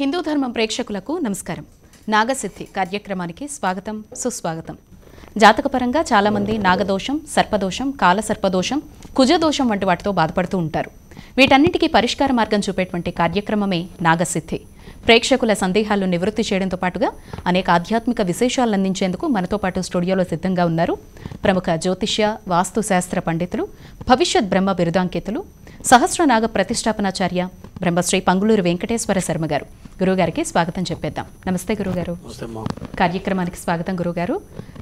హిందూ ధర్మం ప్రేక్షకులకు నమస్కారం. నాగసిద్ధి కార్యక్రమానికి స్వాగతం, సుస్వాగతం. జాతకపరంగా చాలామంది నాగదోషం, సర్పదోషం, కాలసర్పదోషం, కుజదోషం వంటి వాటితో బాధపడుతూ ఉంటారు. వీటన్నిటికీ పరిష్కార మార్గం చూపేటువంటి కార్యక్రమమే నాగసిద్ధి. ప్రేక్షకుల సందేహాలను నివృత్తి చేయడంతో పాటుగా అనేక ఆధ్యాత్మిక విశేషాలను అందించేందుకు మనతో పాటు స్టూడియోలో సిద్ధంగా ఉన్నారు ప్రముఖ జ్యోతిష్య, వాస్తుశాస్త్ర పండితులు, భవిష్యత్ బ్రహ్మ బిరుదాంకితులు, సహస్రనాగ ప్రతిష్టాపనాచార్య బ్రహ్మశ్రీ పంగులూరు వెంకటేశ్వర శర్మ గారు. గురువుగారికి స్వాగతం చెప్పేద్దాం. నమస్తే గురుగారు. కార్యక్రమానికి స్వాగతం గురుగారు.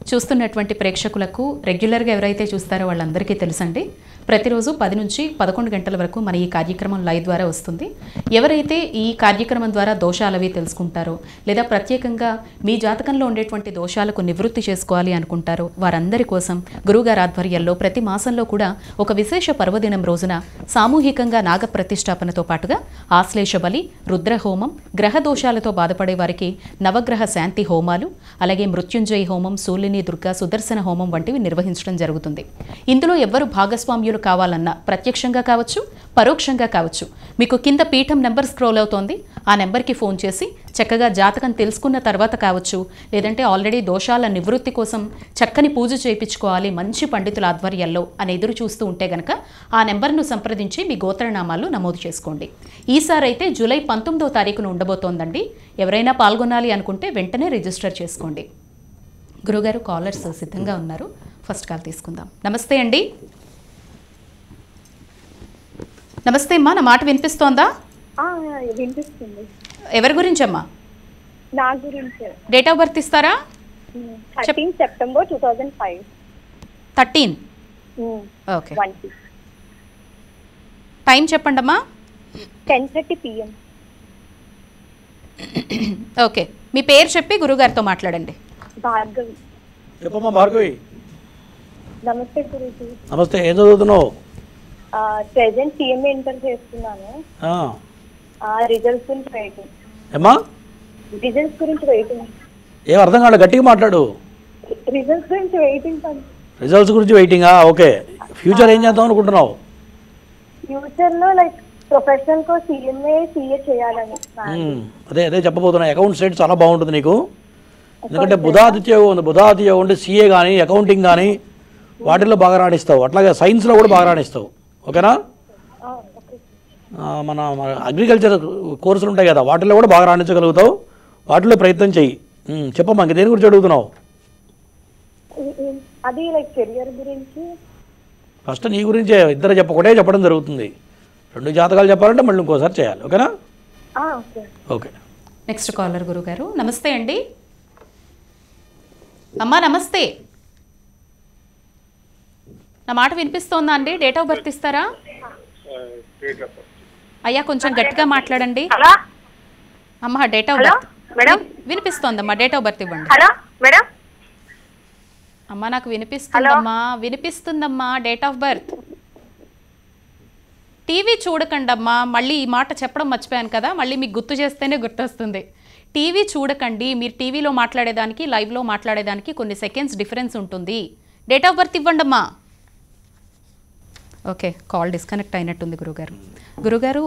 చూస్తున్నటువంటి ప్రేక్షకులకు, రెగ్యులర్గా ఎవరైతే చూస్తారో వాళ్ళందరికీ తెలుసండి, ప్రతిరోజు 10 నుంచి 11 గంటల వరకు మన ఈ కార్యక్రమం లైవ్ ద్వారా వస్తుంది. ఎవరైతే ఈ కార్యక్రమం ద్వారా దోషాలు అవి తెలుసుకుంటారో, లేదా ప్రత్యేకంగా మీ జాతకంలో ఉండేటువంటి దోషాలకు నివృత్తి చేసుకోవాలి అనుకుంటారో వారందరి కోసం గురువుగారి ఆధ్వర్యంలో ప్రతి మాసంలో కూడా ఒక విశేష పర్వదినం రోజున సామూహికంగా నాగ ప్రతిష్టాపనతో పాటుగా ఆశ్లేష బలి, రుద్రహోమం, గ్రహ దోషాలతో బాధపడే వారికి నవగ్రహ శాంతి హోమాలు, అలాగే మృత్యుంజయ హోమం, శూలిని దుర్గా సుదర్శన హోమం వంటివి నిర్వహించడం జరుగుతుంది. ఇందులో ఎవ్వరు భాగస్వామ్యులు కావాలన్నా ప్రత్యక్షంగా కావచ్చు, పరోక్షంగా కావచ్చు, మీకు కింద పీఠం నెంబర్ స్క్రోల్ అవుతోంది, ఆ నెంబర్కి ఫోన్ చేసి చక్కగా జాతకం తెలుసుకున్న తర్వాత కావచ్చు, లేదంటే ఆల్రెడీ దోషాల నివృత్తి కోసం చక్కని పూజ చేయించుకోవాలి మంచి పండితుల ఆధ్వర్యంలో అని ఎదురు చూస్తూ ఉంటే గనక ఆ నెంబర్ను సంప్రదించి మీ గోత్రనామాలు నమోదు చేసుకోండి. ఈసారి అయితే జూలై 19వ తారీఖున ఉండబోతోందండి. ఎవరైనా పాల్గొనాలి అనుకుంటే వెంటనే రిజిస్టర్ చేసుకోండి. గురుగారు, కాలర్స్ సిద్ధంగా ఉన్నారు. ఫస్ట్ కాల్ తీసుకుందాం. నమస్తే అండి. నమస్తే అమ్మా, నా మాట వినిపిస్తోందా? వినిపిస్తుంది. ఎవరి గురించి అమ్మా? నా గురించి. డేట్ ఆఫ్ బర్త్ ఇస్తారా? 13 సెప్టెంబర్ 2005. 13. ఓకే. టైం చెప్పండి అమ్మా. 10:30 PM. ఓకే, మీ పేరు చెప్పి గురుగారితో మాట్లాడండి. భార్గవి. చెప్పమ్మా భార్గవి. నమస్తే గురుజీ. నమస్తే, ఏం చదువుతున్నావు? ప్రెజెంట్ సిఎంఏ ఇంటర్ చేస్తున్నాను. రిజల్ట్స్ గురించి వెయిటింగ్. ఏమ్మా? రిజల్ట్స్ గురించి వెయిటింగ్. ఏం అర్థం కాదు, గట్టిగా మాట్లాడు. రిజల్ట్స్ గురించి వెయిటింగ్. రిజల్ట్స్ గురించి వెయిటింగా? ఓకే. ఫ్యూచర్ ఏం చేద్దాం అనుకుంటున్నావు? ఫ్యూచర్ లో లైక్ ప్రొఫెషనల్ కో సిఎంఏ సిఏ చేయాలని. అదే అదే చెప్పబోతున్నా. అకౌంట్ సైడ్ చాలా బాగుంటుంది నీకు, ఎందుకంటే బుధాదిత్య ఉంది. బుధాదిత్య ఉంటే సిఏ కానీ అకౌంటింగ్ కానీ వాటిల్లో బాగా రాణిస్తావు, అట్లాగే సైన్స్లో కూడా బాగా రాణిస్తావు. ఓకేనా? మన అగ్రికల్చర్ కోర్సులు ఉంటాయి కదా, వాటిల్లో కూడా బాగా రాణించగలుగుతావు. వాటిలో ప్రయత్నం చెయ్యి. చెప్పమ్మా, ఇంక దేని గురించి అడుగుతున్నావు? అది లైక్ కెరియర్ గురించి. ఫస్ట్ నీ గురించే, ఇద్దరు చెప్పకూడే చెప్పడం జరుగుతుంది. 2 జాతకాలు చెప్పాలంటే మళ్ళీ ఇంకోసారి చేయాలి. ఓకేనా? ఓకే. నెక్స్ట్ కాలర్ గురుగారు. నమస్తే అండి. అమ్మా నమస్తే, నా మాట వినిపిస్తోందా అండి? డేట్ ఆఫ్ బర్త్ ఇస్తారా? అయ్యా కొంచెం గట్టిగా మాట్లాడండి. అమ్మా డేట్ ఆఫ్ బర్త్ వినిపిస్తోందమ్మా, డేట్ ఆఫ్ బర్త్ ఇవ్వండి. అమ్మా నాకు వినిపిస్తుందమ్మా, వినిపిస్తుందమ్మా. Date of birth. టీవీ చూడకండి అమ్మా. మళ్ళీ ఈ మాట చెప్పడం మర్చిపోయాను కదా, మళ్ళీ మీకు గుర్తు చేస్తేనే గుర్తొస్తుంది. టీవీ చూడకండి. మీరు టీవీలో మాట్లాడేదానికి లైవ్లో మాట్లాడేదానికి కొన్ని సెకండ్స్ డిఫరెన్స్ ఉంటుంది. డేట్ ఆఫ్ బర్త్ ఇవ్వండి అమ్మా. ఓకే, కాల్ డిస్కనెక్ట్ అయినట్టుంది గురుగారు. గురుగారు,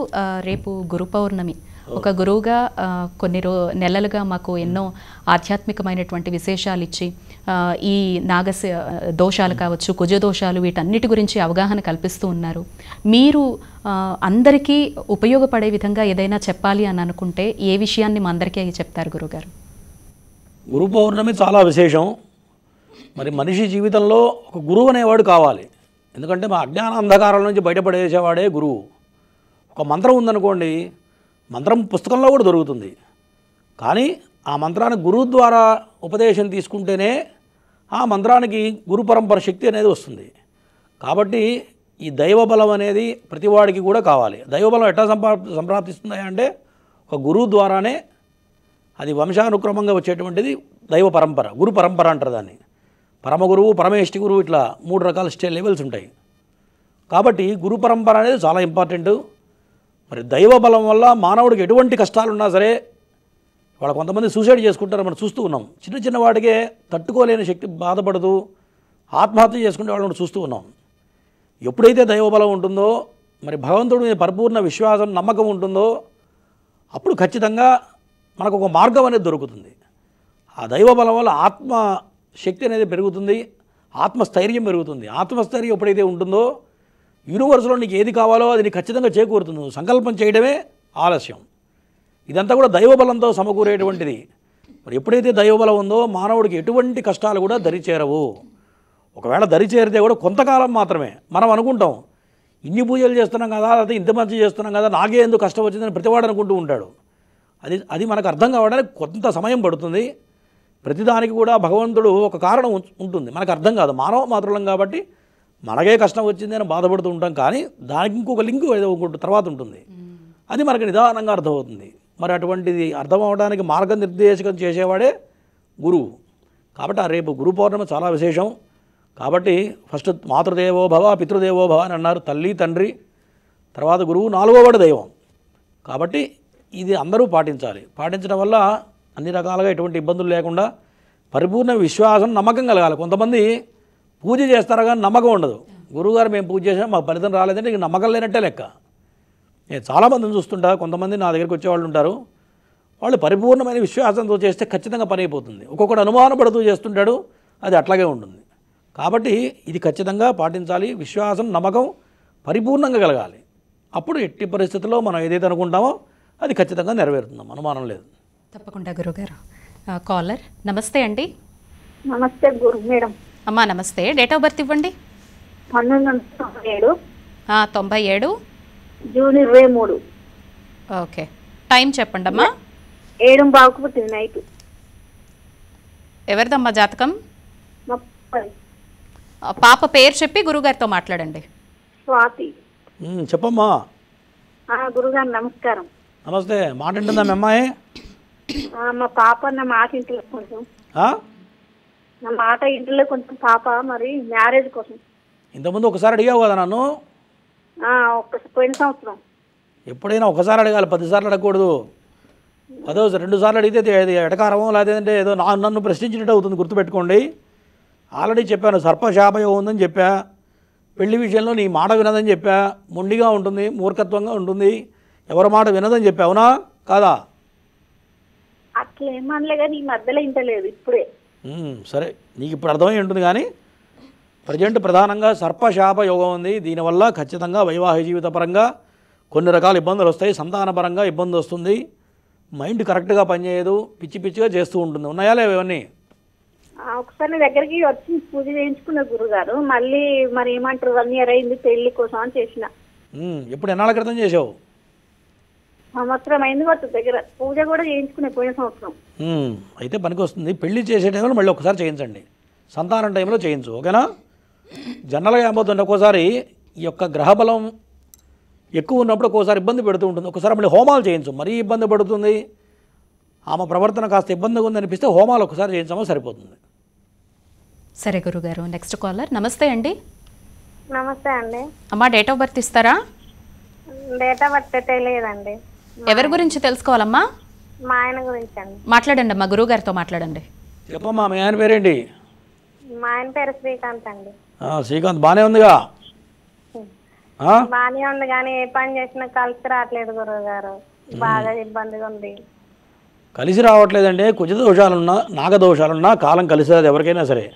రేపు గురు పౌర్ణమి. ఒక గురువుగా కొన్ని నెలలుగా మాకు ఎన్నో ఆధ్యాత్మికమైనటువంటి విశేషాలు ఇచ్చి ఈ దోషాలు కావచ్చు, కుజ దోషాలు, వీటన్నిటి గురించి అవగాహన కల్పిస్తూ ఉన్నారు. మీరు అందరికీ ఉపయోగపడే విధంగా ఏదైనా చెప్పాలి అని అనుకుంటే ఏ విషయాన్ని మా అందరికీ చెప్తారు గురుగారు? గురు పౌర్ణమి చాలా విశేషం. మరి మనిషి జీవితంలో ఒక గురువు అనేవాడు కావాలి. ఎందుకంటే మా అజ్ఞాన అంధకారాల నుంచి బయటపడేసేవాడే గురువు. ఒక మంత్రం ఉందనుకోండి, మంత్రం పుస్తకంలో కూడా దొరుకుతుంది, కానీ ఆ మంత్రాన్ని గురువు ద్వారా ఉపదేశం తీసుకుంటేనే ఆ మంత్రానికి గురు పరంపర శక్తి అనేది వస్తుంది. కాబట్టి ఈ దైవబలం అనేది ప్రతివాడికి కూడా కావాలి. దైవబలం ఎట్లా సంప్రాప్తిస్తుంది అంటే ఒక గురువు ద్వారానే. అది వంశానుక్రమంగా వచ్చేటువంటిది దైవ పరంపర, గురు పరంపర అంటారు దాన్ని. పరమగురువు, పరమేష్టి గురువు, ఇట్లా 3 రకాల లెవెల్స్ ఉంటాయి. కాబట్టి గురు పరంపర అనేది చాలా ఇంపార్టెంట్. మరి దైవ బలం వల్ల మానవుడికి ఎటువంటి కష్టాలున్నా సరే, వాళ్ళ కొంతమంది సూసైడ్ చేసుకుంటారు, మనం చూస్తూ ఉన్నాం. చిన్న చిన్న వాటికే తట్టుకోలేని శక్తి బాధపడుతూ ఆత్మహత్య చేసుకునే వాళ్ళని చూస్తూ ఉన్నాం. ఎప్పుడైతే దైవబలం ఉంటుందో, మరి భగవంతుడి మీద పరిపూర్ణ విశ్వాసం, నమ్మకం ఉంటుందో, అప్పుడు ఖచ్చితంగా మనకు ఒక మార్గం అనేది దొరుకుతుంది. ఆ దైవ బలం వల్ల ఆత్మశక్తి అనేది పెరుగుతుంది, ఆత్మస్థైర్యం పెరుగుతుంది. ఆత్మస్థైర్యం ఎప్పుడైతే ఉంటుందో యూనివర్స్లో నీకు ఏది కావాలో అది నీకు ఖచ్చితంగా చేకూరుతుంది. సంకల్పం చేయడమే ఆలస్యం. ఇదంతా కూడా దైవబలంతో సమకూరేటువంటిది. మరి ఎప్పుడైతే దైవబలం ఉందో మానవుడికి ఎటువంటి కష్టాలు కూడా దరిచేరవు. ఒకవేళ దరిచేరితే కూడా కొంతకాలం మాత్రమే. మనం అనుకుంటాం ఇన్ని పూజలు చేస్తున్నాం కదా, లేకపోతే ఇంత మంచి చేస్తున్నాం కదా, నాకే ఎందుకు కష్టం వచ్చిందని ప్రతివాడు అనుకుంటూ ఉంటాడు. అది మనకు అర్థం కావడానికి కొంత సమయం పడుతుంది. ప్రతిదానికి కూడా భగవంతుడు ఒక కారణం ఉంటుంది, మనకు అర్థం కాదు. మానవ మాత్రులం కాబట్టి మనకే కష్టం వచ్చింది అని బాధపడుతూ ఉంటాం. కానీ దానికి ఇంకొక లింకు ఏదో ఇంకొక తర్వాత ఉంటుంది, అది మనకు నిదానంగా అర్థమవుతుంది. మరి అటువంటిది అర్థం అవడానికి మార్గనిర్దేశకం చేసేవాడే గురువు. కాబట్టి రేపు గురు పౌర్ణమి చాలా విశేషం. కాబట్టి ఫస్ట్ మాతృదేవో భవ పితృదేవో భవ అని అన్నారు, తల్లి తండ్రి, తర్వాత గురువు, నాలుగోవాడు దైవం. కాబట్టి ఇది అందరూ పాటించాలి. పాటించడం వల్ల అన్ని రకాలుగా ఎటువంటి ఇబ్బందులు లేకుండా పరిపూర్ణ విశ్వాసం, నమ్మకం కలగాలి. కొంతమంది పూజ చేస్తారు కానీ నమ్మకం ఉండదు. గురువుగారు మేము పూజ చేసాం మాకు ఫలితం రాలేదంటే ఇక నమ్మకం లేనట్టే లెక్క. నేను చాలామందిని చూస్తుంటా, కొంతమంది నా దగ్గరికి వచ్చేవాళ్ళు ఉంటారు, వాళ్ళు పరిపూర్ణమైన విశ్వాసంతో చేస్తే ఖచ్చితంగా పని అయిపోతుంది. ఒక్కొక్కడు అనుమానపడుతూ చేస్తుంటాడు, అది అట్లాగే ఉంటుంది. కాబట్టి ఇది ఖచ్చితంగా పాటించాలి. విశ్వాసం, నమ్మకం పరిపూర్ణంగా కలగాలి. అప్పుడు ఎట్టి పరిస్థితుల్లో మనం ఏదైతే అనుకుంటామో అది ఖచ్చితంగా నెరవేరుతున్నాం, అనుమానం లేదు. తప్పకుండా గురుగారు. కాలర్ నమస్తే అండి. నమస్తే గురు మేడం. అమ్మా నమస్తే, డేట్ ఆఫ్ బర్త్ ఇవ్వండి. 1997 97 జూన్ 23. ఓకే, టైం చెప్పండి అమ్మా. 7:15 పుట్టింది నైట్. ఎవరిదమ్మా జాతకం? 30. పాప పేరు చెప్పి గురుగారితో మాట్లాడండి. స్వాతి. చెప్పమ్మా. గురుగారు నమస్కారం. నమస్తే. మాట వింటుందా మీ అమ్మాయి? మా పాప నా మాట ఇంట్లో కొంచెం, నా మాట ఇంట్లో కొంచెం పాప మరి మ్యారేజ్ కోసం. ఇంతకుముందు ఒకసారి అడిగావు కదా నన్ను? పోయిన సంవత్సరం. ఎప్పుడైనా ఒకసారి అడగాలి, 10 సార్లు అడగకూడదు. 2 సార్లు అడిగితే అది ఎటకారమో లేదంటే ఏదో నన్ను ప్రశ్నించినట్టు అవుతుంది. గుర్తుపెట్టుకోండి. ఆల్రెడీ చెప్పాను, సర్పశాపయోగం ఉందని చెప్పా. పెళ్లి విషయంలో నీ మాట వినదని చెప్పా. మొండిగా ఉంటుంది, మూర్ఖత్వంగా ఉంటుంది, ఎవరి మాట వినదని చెప్పా. అవునా కాదా? అట్లా ఏమనలే కానీ ఈ మధ్యలో ఇంటలేదు ఇప్పుడే. సరే, నీకు ఇప్పుడు అర్థమై ఉంటుంది. కానీ ప్రజెంట్ ప్రధానంగా సర్పశాప యోగం ఉంది. దీనివల్ల ఖచ్చితంగా వైవాహిక జీవిత పరంగా కొన్ని రకాల ఇబ్బందులు వస్తాయి. సంతానపరంగా ఇబ్బంది వస్తుంది. మైండ్ కరెక్ట్గా పనిచేయదు, పిచ్చి పిచ్చిగా చేస్తూ ఉంటుంది. ఉన్నాయా లేవు ఇవన్నీ? ఒకసారి దగ్గరికి వచ్చి పూజ చేయించుకున్న గురుగారు. మళ్ళీ మరి ఏమంటారు 1 year అయింది పెళ్లి కోసం అని చేసిన. ఎప్పుడు ఎన్నాళ్ళ క్రితం చేసావు? సంవత్సరం అయింది కొత్త దగ్గర. పూజ కూడా చేయించుకునే పోయిన సంవత్సరం. అయితే పనికి వస్తుంది. పెళ్లి చేసే టైంలో మళ్ళీ ఒకసారి చేయించండి, సంతానం టైంలో చేయించు. ఓకేనా? జనరల్గా ఏమవుతుంది, ఒక్కోసారి ఈ యొక్క గ్రహబలం ఎక్కువ ఉన్నప్పుడు ఒక్కోసారి ఇబ్బంది పెడుతూ ఉంటుంది. ఒకసారి మళ్ళీ హోమాలు చేయించు. మరీ ఇబ్బంది పడుతుంది, ఆమె ప్రవర్తన కాస్త ఇబ్బందిగా ఉంది అనిపిస్తే హోమాలు ఒకసారి చేయించామో సరిపోతుంది. సరే గురుగారు. నెక్స్ట్ కాలర్ నమస్తే అండి. నమస్తే అండి. అమ్మా డేట్ ఆఫ్ బర్త్ ఇస్తారా? డేట్ ఆఫ్ బర్త్ తెలియదండి. ఎవరి గురించి తెలుసుకోవాలమ్మా? మా ఆయన గురించి అండి. మాట్లాడండి అమ్మా, గురుగారితో మాట్లాడండి. చెప్పమ్మా, మీ ఆయన పేరేంటి? మా ఆయన పేరు శ్రీకాంత్ అండి. శ్రీకాంత్ బాగానే ఉందిగా? బానే ఉంది కానీ ఏ పని చేసినా కలిసి రావట్లేదు గురువు గారు. బాగా ఇబ్బందిగా ఉంది. కలిసి రావట్లేదంటే కుజదోషాలున్నా నాగదోషాలున్నా కాలం కలిసి రాదు ఎవరికైనా సరే.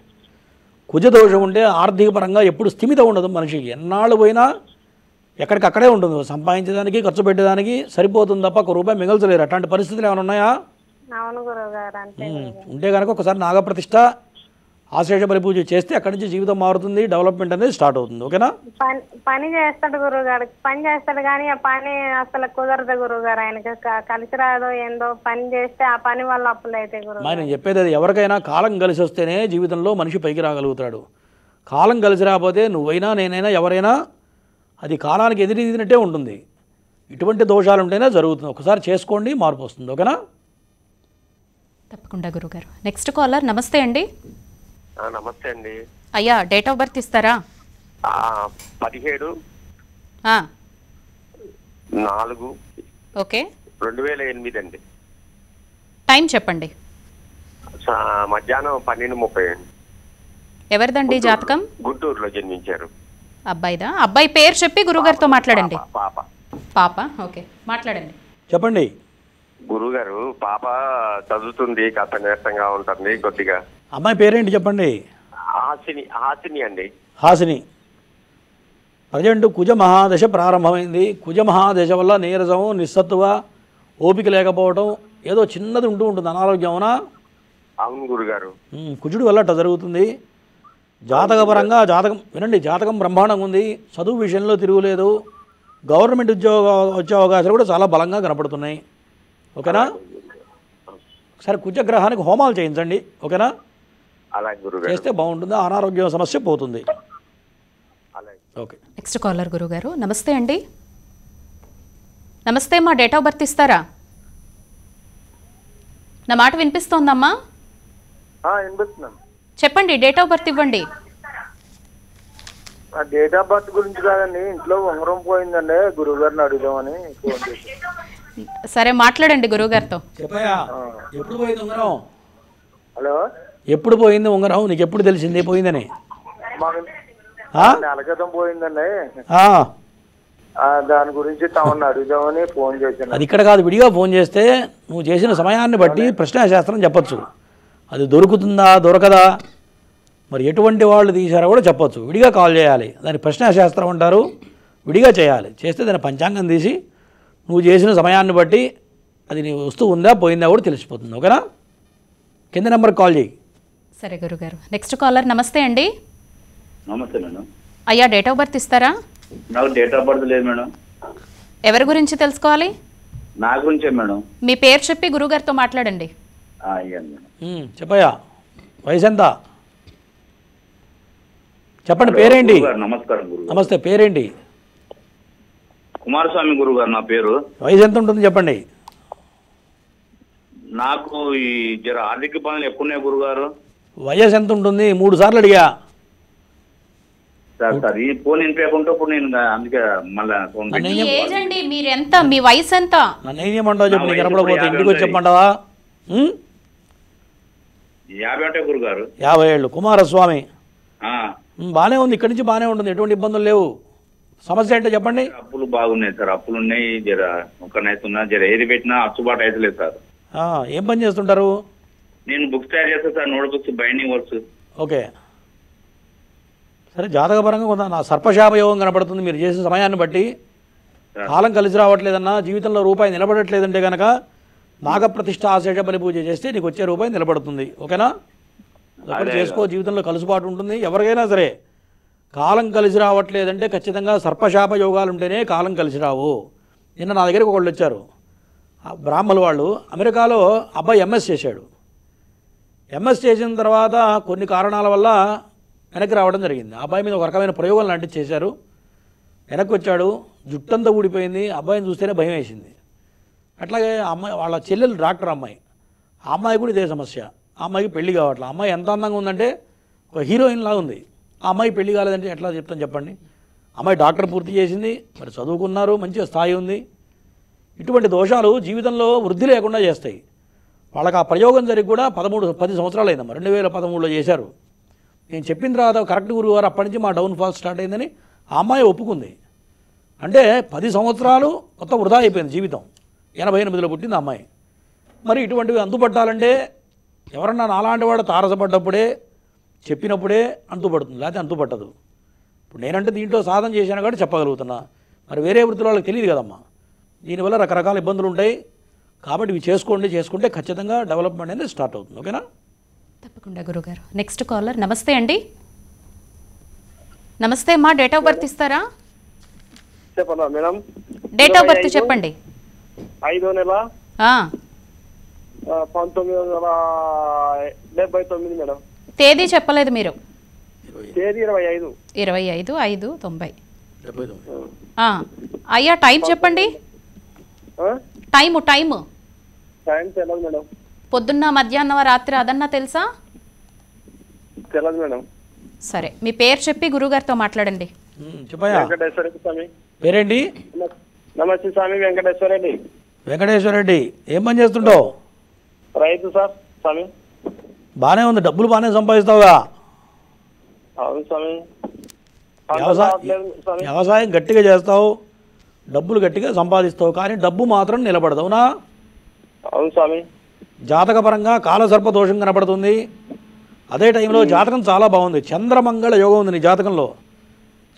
కుజదోషం ఉంటే ఆర్థిక పరంగా ఎప్పుడు స్థిమితం ఉండదు మనిషికి. ఎన్నాళ్ళు పోయినా ఎక్కడికక్కడే ఉంటుంది. సంపాదించడానికి ఖర్చు పెట్టడానికి సరిపోతుంది తప్ప 1 రూపాయి మిగల్చలేరు. అట్లాంటి పరిస్థితులు ఏమైనా ఉన్నాయా? అవును గురువు గారు. అంతే. ఉంటే కనుక ఒకసారి నాగప్రతిష్ఠ, ఆశ్లేష పరిపూజ చేస్తే అక్కడి నుంచి జీవితం మారుతుంది, డెవలప్మెంట్ అనేది స్టార్ట్ అవుతుంది. ఓకేనా? పని చేస్తాడు గురువు గారు, పని చేస్తాడు కానీ ఆ పని అసలు కుదరదు గురువు గారు. ఆయనకి కలిసి రాదో ఏందో, పని చేస్తే ఆ పని వల్ల అప్పులు అయితే గురువు. నేను చెప్పేది అది, ఎవరికైనా కాలం కలిసి వస్తేనే జీవితంలో మనిషి పైకి రాగలుగుతాడు. కాలం కలిసి రాకపోతే నువ్వైనా నేనైనా ఎవరైనా అది కాలానికి ఎదిరిదినట్టే ఉంటుంది. ఇటువంటి దోషాలు ఉంటేనే జరుగుతుంది. ఒకసారి చేసుకోండి, మార్పు వస్తుంది. ఓకేనా? తప్పకుండా గురుగారు. నెక్స్ట్ కాలర్ నమస్తే అండి. నమస్తే అండి. అయ్యా డేట్ ఆఫ్ బర్త్ ఇస్తారా? 17/4 ఓకే, 2008 అండి. టైం చెప్పండి. మధ్యాహ్నం 12:30 అండి. ఎవరిదండి జాతకం? గుంటూరులో జన్మించారు. అబ్బాయిదా? అబ్బాయి పేరు చెప్పి గురుగారితో మాట్లాడండి. పాప. పాప. ఓకే, మాట్లాడండి. చెప్పండి. గురువు గారు పాప చదువుతుంది, కాస్త నీరసంగా ఉంటుంది కొద్దిగా. అమ్మాయి పేరేంటి చెప్పండి? హాసిని అండి. హాసిని. ప్రజెంట్ కుజ మహాదశ ప్రారంభమైంది. కుజ మహాదశ వల్ల నీరసము, నిస్సత్తువ, ఓపిక లేకపోవడం, ఏదో చిన్నది ఉంటూ ఉంటుంది అనారోగ్యం. అవునా? అవును గురుగారు. కుజుడి వల్ల అట్లా జరుగుతుంది. జాతకపరంగా జాతకం వినండి, జాతకం బ్రహ్మాండంగా ఉంది. చదువు విషయంలో తిరుగులేదు. గవర్నమెంట్ ఉద్యోగం వచ్చే అవకాశాలు కూడా చాలా బలంగా కనపడుతున్నాయి. ఓకేనా? సరే, కుజగ్రహానికి హోమాలు చేయించండి. ఓకేనా? అలాగే గురుగారు. చేస్తే బాగుంటుంది, అనారోగ్య సమస్య పోతుంది. అలాగే. ఓకే. నెక్స్ట్ కాలర్ గురుగారు. నమస్తే అండి. నమస్తే, మా డేట్ ఆఫ్ బర్త్ ఇస్తారా? నా మాట వినిపిస్తోందమ్మా? వినిపిస్తున్నాను. చెప్పండి, డేట్ ఆఫ్ బర్త్ ఇవ్వండి. ఆ డేట్ ఆఫ్ బర్త్ గురించి కాదండి, ఇంట్లో ఉంగరం పోయిందండి, గురువు గారిని అడుగుదామని ఫోన్ చేసి. సరే, మాట్లాడండి గురువుగారితో. చెప్పయ్యా, ఎప్పుడు పోయింది ఉంగరం? హలో, ఎప్పుడు పోయింది ఉంగరం? నీకు ఎప్పుడు తెలిసింది పోయిందని? మాకు నెల క్రితం పోయిందండి. దాని గురించి తమని అడుగుదామని ఫోన్ చేశాను. అది ఇక్కడ కాదు, విడిగా ఫోన్ చేస్తే నువ్వు చేసిన సమయాన్ని బట్టి ప్రశ్నాశాస్త్రం చెప్పచ్చు. అది దొరుకుతుందా దొరకదా, మరి ఎటువంటి వాళ్ళు తీశారో కూడా చెప్పచ్చు. విడిగా కాల్ చేయాలి, దాన్ని ప్రశ్నాశాస్త్రం అంటారు. విడిగా చేయాలి. చేస్తే దాని పంచాంగం తీసి నువ్వు చేసిన సమయాన్ని బట్టి అది నీ వస్తువు ఉందా పోయిందా కూడా తెలిసిపోతుంది. ఓకేనా? కింద నెంబర్కి కాల్ చేయి. సరే గురుగారు. Next caller. నమస్తే అండి. నమస్తే మేడం. అయ్యా, డేట్ ఆఫ్ బర్త్ ఇస్తారా? నాకు డేట్ ఆఫ్ బర్త్ లేదు మేడం. ఎవరి గురించి తెలుసుకోవాలి? నా గురించే మేడం. మీ పేరు చెప్పి గురుగారితో మాట్లాడండి. ఇవ్వండి మేడం. చెప్పయ్యా, వయసు ఎంత? చెప్పండి, పేరేంటి? గురుగారు నమస్కారం. గురుగారు నమస్తే, పేరేంటి? కుమారస్వామి గురుగారు నా పేరు. వయసు ఎంత ఉంటుంది చెప్పండి? నాకు ఈ జర ఆర్థిక పనులు ఎక్కువ ఉన్నాయి గురుగారు. వయసు ఎంత ఉంటుంది? 3 సార్లు అడిగా. సార్ ఈ ఫోన్ వినిపించకుండా ఇప్పుడు నేను అందుకే మళ్ళీ ఫోన్ నన్ను ఏం మీ ఏజ్ అండి, మీరు ఎంత, మీ వయసు ఎంత? నన్ను ఏం చేయమంటావు చెప్పు. నీకు కనపడకపోతే 50 ఇంటికి వచ్చి చెప్పమంటావా? 50 ఉంటాయి గురుగారు. 50 ఏళ్ళు. కుమారస్వామి. ఆ, బాగానే ఉంది, ఇక్కడి నుంచి బాగానే ఉంటుంది, ఎటువంటి ఇబ్బందులు లేవు. సమస్య ఏంటో చెప్పండి. అప్పులు బాగున్నాయి సార్. అప్పులు ఉన్నాయి, జర ఒక్కనైతున్నా, జర ఏది పెట్టినా అచ్చుబాటు అయితే లేదు సార్. ఏం పని చేస్తుంటారు? నేను బుక్స్ తయారు చేస్తాను sir, note books, binding works. Okay. సరే, జాతకపరంగా కొంత నా సర్పశాపయోగం కనపడుతుంది. మీరు చేసే సమయాన్ని బట్టి కాలం కలిసి రావట్లేదన్నా, జీవితంలో రూపాయి నిలబడట్లేదంటే కనుక నాగప్రతిష్ఠ ఆశేష బలి పూజ చేస్తే నీకు వచ్చే రూపాయి నిలబడుతుంది. ఓకేనా? ఒకటి చేసుకో, జీవితంలో కలుసుబాటు ఉంటుంది. ఎవరికైనా సరే కాలం కలిసి రావట్లేదంటే ఖచ్చితంగా సర్పశాప యోగాలు ఉంటేనే కాలం కలిసి రావు. నిన్న నా దగ్గరికి ఒకళ్ళు వచ్చారు, బ్రాహ్మణులు వాళ్ళు. అమెరికాలో అబ్బాయి ఎంఎస్ చేశాడు. ఎంఎస్ చేసిన తర్వాత కొన్ని కారణాల వల్ల వెనక్కి రావడం జరిగింది. ఆ అబ్బాయి మీద ఒక రకమైన ప్రయోగం లాంటివి చేశారు. వెనక్కి వచ్చాడు, జుట్టంతా ఊడిపోయింది. అబ్బాయిని చూస్తేనే భయం వేసింది. అట్లాగే అమ్మాయి వాళ్ళ చెల్లెలు డాక్టర్ అమ్మాయి, ఆ అమ్మాయి కూడా ఇదే సమస్య. ఆ అమ్మాయికి పెళ్లి కావట్లేదు. ఆ అమ్మాయి ఎంత అందంగా ఉందంటే ఒక హీరోయిన్ లాగా ఉంది. ఆ అమ్మాయి పెళ్లి కాలేదంటే ఎట్లా చెప్తాను చెప్పండి? అమ్మాయి డాక్టర్ పూర్తి చేసింది, మరి చదువుకున్నారు, మంచిగా స్థాయి ఉంది. ఇటువంటి దోషాలు జీవితంలో వృద్ధి లేకుండా చేస్తాయి. వాళ్ళకి ఆ ప్రయోగం జరిగి కూడా 10 సంవత్సరాలు అయిందమ్మా. 2013లో చేశారు. నేను చెప్పిన తర్వాత కరెక్ట్ గురువు గారు అప్పటి నుంచి మా డౌన్ఫాల్ స్టార్ట్ అయిందని ఆ అమ్మాయి ఒప్పుకుంది. అంటే 10 సంవత్సరాలు మొత్తం వృధా అయిపోయింది జీవితం. 88లో పుట్టింది ఆ అమ్మాయి. మరి ఇటువంటివి అంతుపట్టాలంటే ఎవరన్నా నాలాంటి వాడు తారసపడ్డప్పుడే, చెప్పినప్పుడే అంతుపడుతుంది, లేకపోతే అంతుపట్టదు. ఇప్పుడు నేనంటే దీంట్లో సాధన చేశాను కాబట్టి చెప్పగలుగుతున్నా. మరి వేరే వృత్తుల వాళ్ళకి తెలియదు కదమ్మా. దీనివల్ల రకరకాల ఇబ్బందులు ఉంటాయి. కాబట్టి ఇవి చేసుకుంటే ఖచ్చితంగా డెవలప్మెంట్ అనేది స్టార్ట్ అవుతుంది. ఓకేనా? తప్పకుండా గురుగారు. Next caller. నమస్తే అండి. నమస్తే, మా డేట్ ఆఫ్ బర్త్ ఇస్తారా? చెప్పనా మేడం? డేట్ ఆఫ్ బర్త్ చెప్పండి. 5వ నెల ఆ, 1979 మేడం. తేదీ చెప్పలేదు మీరు. తేదీ 25. 25/5/90. అయ్యా, టైం చెప్పండి. టైము టైం తెలియదు మేడం. పొద్దున్న, మధ్యాహ్నం, రాత్రి అదన్నా తెలుసా? తెలియదు మేడం. సరే, మీ పేరు చెప్పి గురుగారితో మాట్లాడండి. చెప్పయ్యా. వెంకటేశ్వర స్వామి. పేరేంటి? నమస్తే స్వామి, వెంకటేశ్వర రెడ్డి. వెంకటేశ్వర రెడ్డి. ఏం పని చేస్తుంటావు? రైతు సార్ స్వామి. బాగానే ఉంది, డబ్బులు బాగానే సంపాదిస్తావుగా. అవును స్వామి. వ్యవసాయం గట్టిగా చేస్తావు, డబ్బులు గట్టిగా సంపాదిస్తావు, కానీ డబ్బు మాత్రం నిలబడదు. అవునా? అవును స్వామి. జాతకపరంగా కాలసర్ప దోషం కనపడుతుంది. అదే టైంలో జాతకం చాలా బాగుంది. చంద్రమంగళ యోగం ఉంది నీ జాతకంలో.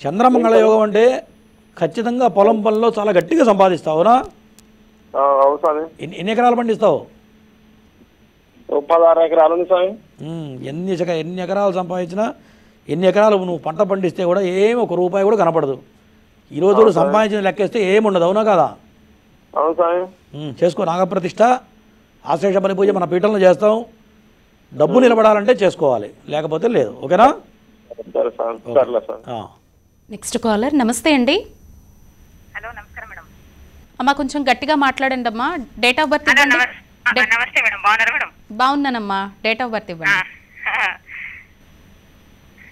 చంద్రమంగళ యోగం అంటే ఖచ్చితంగా పొలం పనిలో చాలా గట్టిగా సంపాదిస్తావునా? అవును స్వామి. ఎన్ని ఎకరాలు పండిస్తావు? 16 ఎకరాలు ఉంది స్వామి. ఎన్ని ఎకరాలు సంపాదించినా, ఎన్ని ఎకరాలు నువ్వు పంట పండిస్తే కూడా ఏమి ఒక రూపాయి కూడా కనపడదు. ఈరోజు సంపాదించిన లెక్కేస్తే ఏముండదు, అవునా కదా? అవును స్వామి. చేసుకో. నాగప్రతిష్ఠ, ఆశ్లేష బలి పూజ మన పీఠంలో చేస్తాం. డబ్బు నిలబడాలంటే చేసుకోవాలి, లేకపోతే లేదు. ఓకేనా? సరే స్వామి. సరేలే స్వామి. Next caller. నమస్తే అండి. హలో, నమస్కారం మేడం. అమ్మా కొంచెం గట్టిగా మాట్లాడండి అమ్మా. డేట్ ఆఫ్ బర్త్ ఇవ్వండి. నమస్తే మేడం, బాగున్నారా మేడం? బాగున్నానమ్మా. డేట్ ఆఫ్ బర్త్ ఇవ్వండి.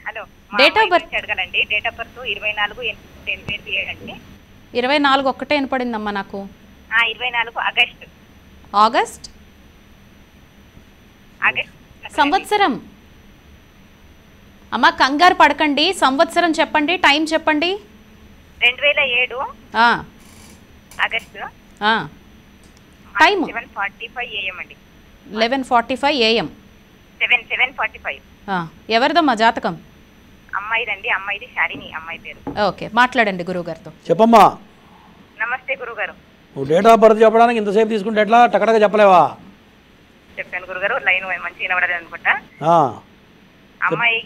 హలో, డేట్ ఆఫ్ బర్త్ అడగాలండి. డేట్ ఆఫ్ బర్త్ 24/8/2007 అండి. 24 ఒక్కటే వినపడిందమ్మా నాకు. 24 ఆగస్ట్. ఆగస్ట్ సంవత్సరం. అమ్మా కంగారు పడకండి, సంవత్సరం చెప్పండి, టైం చెప్పండి. 2007 ఆగస్టు. టైం 7:45 AM అండి. 11:45 AM. 7:45. ఎవరిదమ్మా జాతకం? అమ్మాయిదండి. అమ్మాయిది శాలిని, అమ్మాయి పేరు. ఓకే, మాట్లాడండి గురువుగారితో. చెప్పమ్మా. నమస్తే గురుగారు. నువ్వు డేట్ ఆఫ్ బర్త్ చెప్పడానికి ఇంతసేపు తీసుకుంటే ఎట్లా? టకటక చెప్పలేవా? చెప్పాను గురుగారు, లైన్ మంచిగా వినబడలేదు అనుకుంటా. అమ్మాయి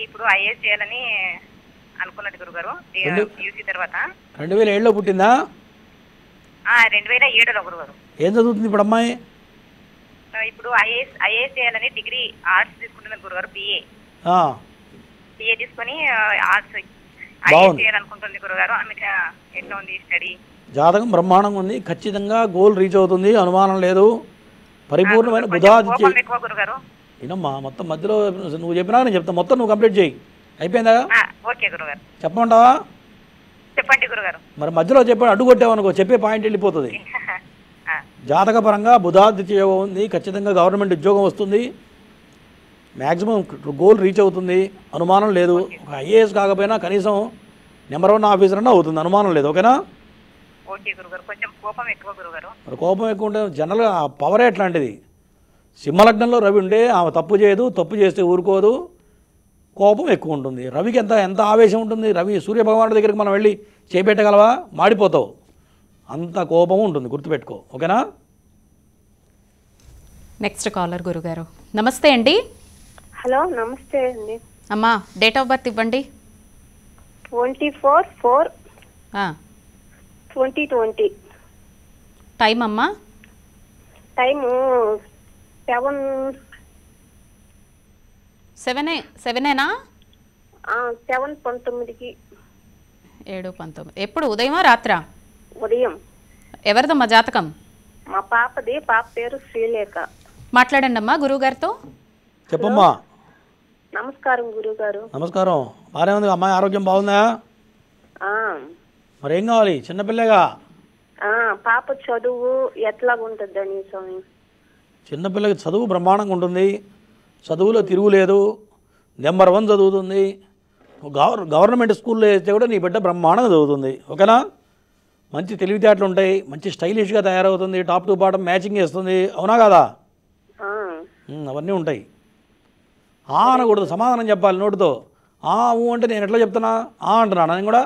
ఇప్పుడు ఐఏఎస్ చేయాలని అనుకున్నది గురుగారు. యూసీ తర్వాత 2007లో పుట్టిందా? 2007లో గురుగారు. ఏం చదువుతుంది ఇప్పుడు అమ్మాయి? ఇప్పుడు ఐఏఎస్ చేయాలని డిగ్రీ ఆర్ట్స్ తీసుకుంటున్నారు గురుగారు. బిఏ తీసుకొని ఆర్ట్స్ ఐఏఎస్ చేయాలనుకుంటుంది గురుగారు. ఆమెకి ఎట్లా ఉంది స్టడీ? జాతకం బ్రహ్మాండంగా ఉంది. ఖచ్చితంగా గోల్ రీచ్ అవుతుంది, అనుమానం లేదు. పరిపూర్ణమైన బుధాదిత్య. వినమ్మా, మొత్తం మధ్యలో నువ్వు చెప్పినా నేను చెప్తా. మొత్తం నువ్వు కంప్లీట్ చేయి. అయిపోయిందా? ఓకే గురుగారు. చెప్పమంటావా? చెప్పండి గురుగారు. మరి మధ్యలో చెప్పండి, అడ్డు కొట్టావనుకో చెప్పే పాయింట్ వెళ్ళిపోతుంది. జాతకపరంగా బుధాదిత్య యోగం ఉంది. ఖచ్చితంగా గవర్నమెంట్ ఉద్యోగం వస్తుంది. మ్యాక్సిమం గోల్ రీచ్ అవుతుంది, అనుమానం లేదు. ఒక ఐఏఎస్ కాకపోయినా కనీసం నెంబర్ 1 ఆఫీసర్ అన్నా అవుతుంది, అనుమానం లేదు. ఓకేనా? ఓకే గురుగారు. కొంచెం కోపం ఎక్కువ గురుగారు. మరి కోపం ఎక్కువ ఉంటే జనరల్గా పవరే ఎట్లాంటిది. సింహలగ్నంలో రవి ఉంటే ఆమె తప్పు చేయదు, తప్పు చేస్తే ఊరుకోదు, కోపం ఎక్కువ ఉంటుంది. రవికి ఎంత ఆవేశం ఉంటుంది. రవి సూర్యభగవానుడి దగ్గరికి మనం వెళ్ళి చేపెట్టగలవా? మాడిపోతావు, అంత కోపం ఉంటుంది, గుర్తుపెట్టుకో. ఓకేనా? నెక్స్ట్ కాలర్ గురుగారు. నమస్తే అండి. హలో, నమస్తే అండి. అమ్మా డేట్ ఆఫ్ బర్త్ ఇవ్వండి. 24/4/2020. టైం అమ్మా? టైము 7:19. 7:19కి. 7:19. ఎప్పుడు? ఉదయమా రాత్రా? ఉదయం. ఎవరిదమ్మా జాతకం? మా పాపది. పాప పేరు శ్రీలేఖ. మాట్లాడండి అమ్మా గురువుగారితో. చెప్పమ్మా. నమస్కారం గురుగారు. నమస్కారం. బాగానే ఉంది. అమ్మాయి ఆరోగ్యం బాగుందా? మరి ఏం కావాలి? చిన్నపిల్లగా. పాప చదువు ఎట్లా ఉంటుందని స్వామి? చిన్నపిల్లకి చదువు బ్రహ్మాండంగా ఉంటుంది. చదువులో తిరుగులేదు, నెంబర్ 1 చదువుతుంది. గవర్నమెంట్ స్కూల్లో వేస్తే కూడా నీ బిడ్డ బ్రహ్మాండంగా చదువుతుంది. ఓకేనా? మంచి తెలివితేటలు ఉంటాయి, మంచి స్టైలిష్గా తయారవుతుంది, టాప్ టు బాటమ్ మ్యాచింగ్ చేస్తుంది. అవునా కదా? అవన్నీ ఉంటాయి. అనకూడదు, సమాధానం చెప్పాలి నోటితో. ఊ అంటే నేను ఎట్లా చెప్తున్నా? అంటున్నాను నేను కూడా.